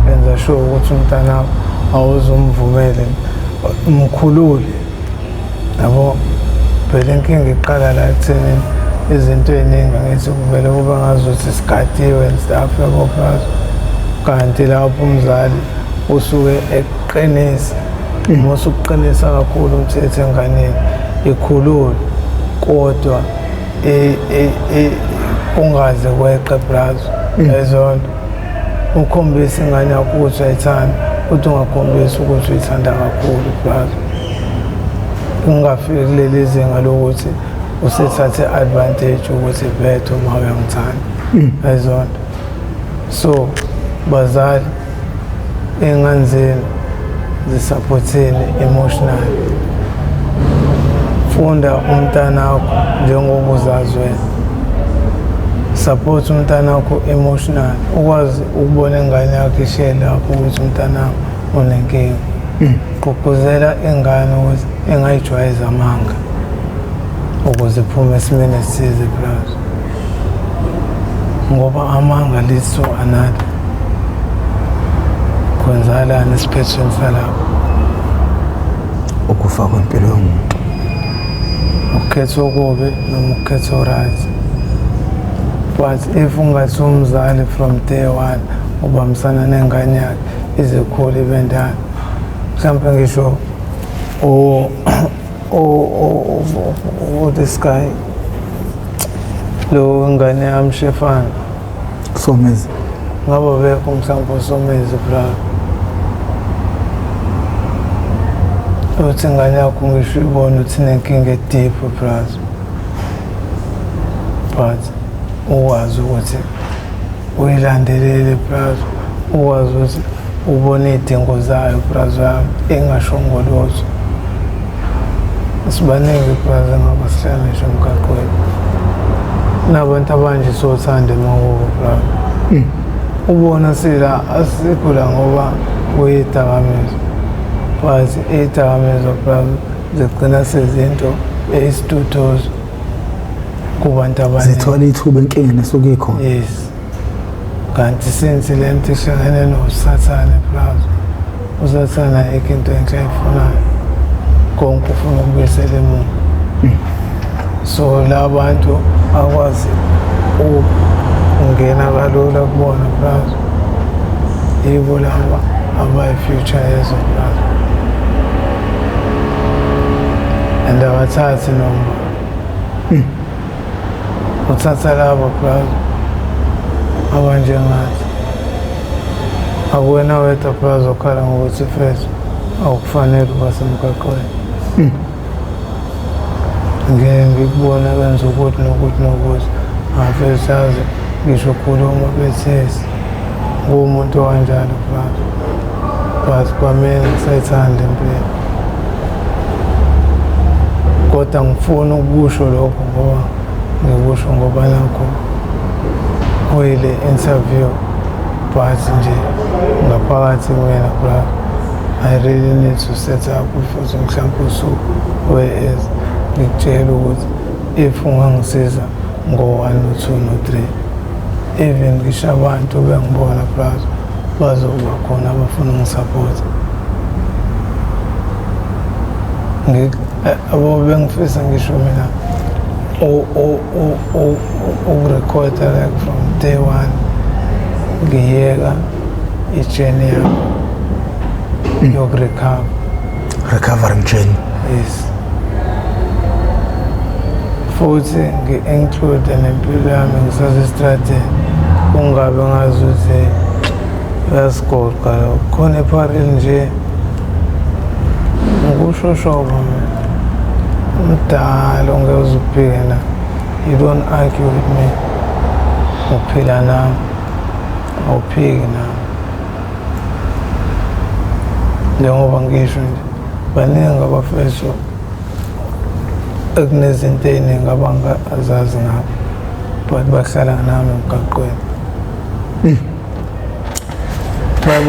yenza sure ukuthi umntanakho awuzumvumele umkhulule yabo phela inkinga iqala la ekutheni izinto ey'ningi angithi kuvele kube ngazuthi sigadiwe and stuff yabo plazo kanti lapho umzali usuke eqinisa uma usukuqinisa kakhulu umthetho enganeni ikhulule kodwa ungaze kweqe brazo ezonto ukhombisa ingane yakho ukuthi uyayithanda kodwa ungakhombisi ukuthi uyithanda kakhulu brazo ungafiki kuleli zinga lokuthi usethathe advantage ukuthi bethu uma uyangithanda ezonto so bazali iy'ngane zenu zisaphotheni emotionally funda umntanakho njengoba uzazi wena support umntana wakho emotional, ukwazi ukubona ingane yakho ishiye lapho ukuthi umntana unenkinga. Gqugquzela ingane ukuthi ingayijwayezi amanga ukuze iphume esimeni esithize plus, ngoba amanga leads to another. Kwenzakalani esiphethweni salapho?
Ukufa kwempilo yomuntu,
ukukhetha okubi noma ukukhetha oright. But if ungathi umzali from day one ubambisana nengane yakhe ize ikhule ibe ndala, mhlawumbe ngisho this guy lo ngane yami Shefana
Somezi,
ngabe bekho mhlawumbe uSomezi bra, uthi ingane yakho ngisho ibona uthi nenkinga deep bras, but ukwazi ukuthi uyilandelele bras, ukwazi ukuthi ubone izidingo zayo bras yami engashongo lutho. Sibaningi bras ngaba sihlanisha emgaqweni nabantu abanje sothanda emakubo bras, ubona sila asikho la ngoba kuyidakamizwa, but iyidakamizwa bras zigcina sezinto eyisitutozo kubantu abaningi,
zithola ithuba enkingeni esuke ikhona.
yes. Kanti since le nto ihlangene nosathane bras, usathane ayikho into enhle ayifunayo, konke ufuna ukubuyisela emuva. So la bantu akwazi ukungena kalula kubona bras, yibo laba abayi-future yezo bras, and abathathi noma uthatha labo bras abanjengathi. Akuwena wedwa bras okhala ngokuthi first awukufanele uba semgaqweni. Ngeke ngikubona benza ukuthi nokuthi nokuthi ngavele sazi ngisho ukhuluma bethesi ngumuntu okanjalo bras, but kwamele ngisayithanda impilo. Kodwa ngifuna ukusho lokho ngoba ngikusho ngoba nakho kuyile interview, but nje ngaphakathi kumina bras, I really need to set up futhi mhlawumbe usuku whereas ngikutshela ukuthi if ungangisiza ngo-1 no-2 no-3, even ngisho abantu bengibona bras bazokuba khona abafuna ungisapota. Abo bengifisa ngisho mina ukurekhoda like from day one, ngiyeka ijeni yami yokurecover.
Recovering journey.
Yes. Futhi ngi-include nempilo yami ngisasestradeni, kungabe ngazi ukuthi uyasigoqa khona ephareli nje ngikusho mina umdala ongeke uze uphike na, you don't argue with me, uphila nami awuphiki nami. Njengoba ngisho nje baningi abafethu ekunezinto ey'ningi abangazazi ngabo, but bahlala nami emgaqweni.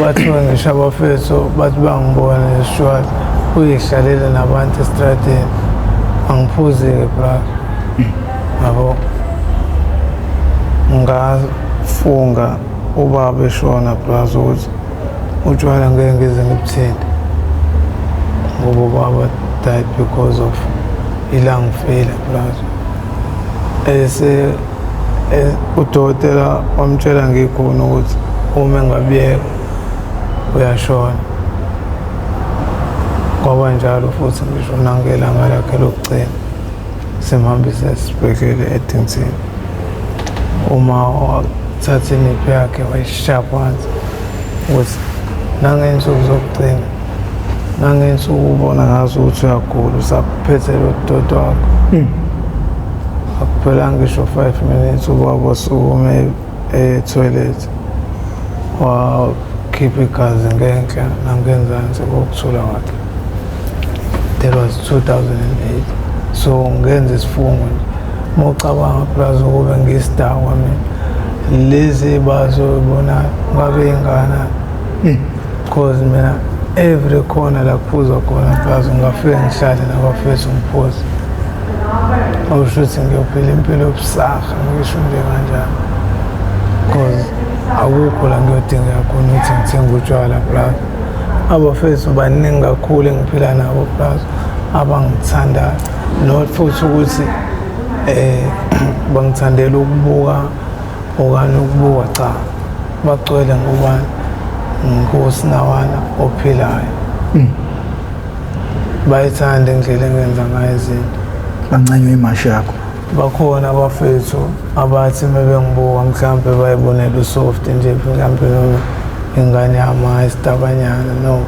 Bathiwe ngisho abafethu bathi bangibona nesishwazi uyihlalele nabantu estradeni, angiphuzi-ke bras, yabo. Ngafunga ubaba eshona bras ukuthi utshwala ngeke ngize ngibuthinte, ngoba ubaba died because of lung failure bras. Udokotela wamtshela ngikhona ukuthi uma engabiyeka uyashona. Kwaba njalo futhi ngisho nangelanga lakhe lokugcina simhambise esibhedlela eDington. Uma wathatha iniphi yakhe wayishaya phansi ukuthi nangensuku zokugcina, nangensuku ubona ngazo ukuthi uyagula, usaphethe lo dodo wakho. Akuphelanga ngisho 5 minutes ubaba usukume etoilet wakhipha igazi ngenhla nangenzansi kokuthula kwakhe. That was 2008. So ngenza isifungo mocabanga plus ukube ngisidakwa mina lezi bazobona ngabe ingana cause mina every corner la kuphuzwa khona plus ngafike ngihlale nabafethu ngiphuze awusho ukuthi ngiyophila impilo yobusakha ngisho nje kanjalo cause akukho la ngiyodingeka khona ukuthi ngithenge utshwala plus abafethu baningi kakhulu engiphila nabo plus abangithandayo not futhi ukuthi bangithandela ukubuka okanye ukubuka cha bagcwele ngubani Nkosi Nawana ophilayo bayithanda indlela engenza ngayo izinto
bancanywe imashi yakho
bakhona abafethu abathi mebengibuka mhlambe bayibonela usoft nje mhlambe noma ingane yama isitabanyana no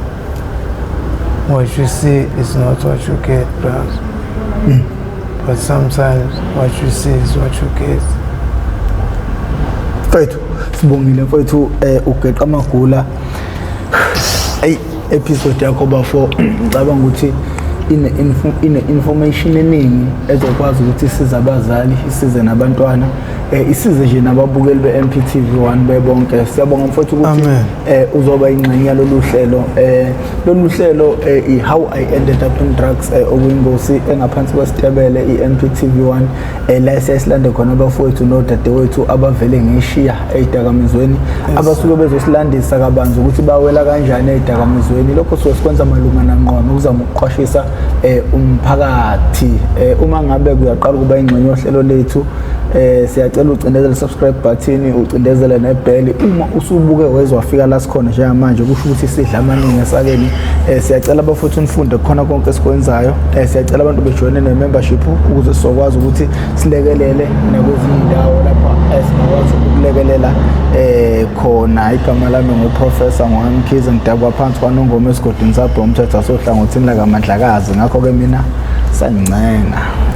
what you see is not what you get bros but sometimes what you see is what you get
Mfethu sibongile mfethu ugeqa amagula episode yakho bafo ngicabanga ukuthi ine information eningi ezokwazi ukuthi isize abazali isize nabantwana isize nje nababukeli beMPTV1 bebonke siyabonga mfowethu ukuthi uzoba ingxenye yalolu hlelo how I ended up in drugs okuyingosi engaphansi kwesitebele iMPTV1 la esilande khona abafowethu nodadewethu abavele ngeshiya ezidakamizweni abasuke bezosilandisa kabanzi ukuthi bawela kanjani ezidakamizweni lokho sosikwenza malungana ngqono ukuzama ukuqwashisa umphakathi uma ngabe kuyaqala ukuba ingxenye yohlelo lethu siyacela ucindezele subscribe button ucindezele nebell uma usubuke wezwafika la sikhona njengamanje kusho ukuthi sidla amaningi esakeni siyacela abafowethu nifunde khona konke esikwenzayo siyacela abantu bejoine ne-membership ukuze sizokwazi ukuthi silekelele nakwezinye indawo lapha esikwazi ukulekelela khona igama lami nguprofessor Mkhize ngidabwa phansi kwaNongoma esigodini sapho umthetho asohlangothini lakaMandlakazi ngakho ke mina sangincena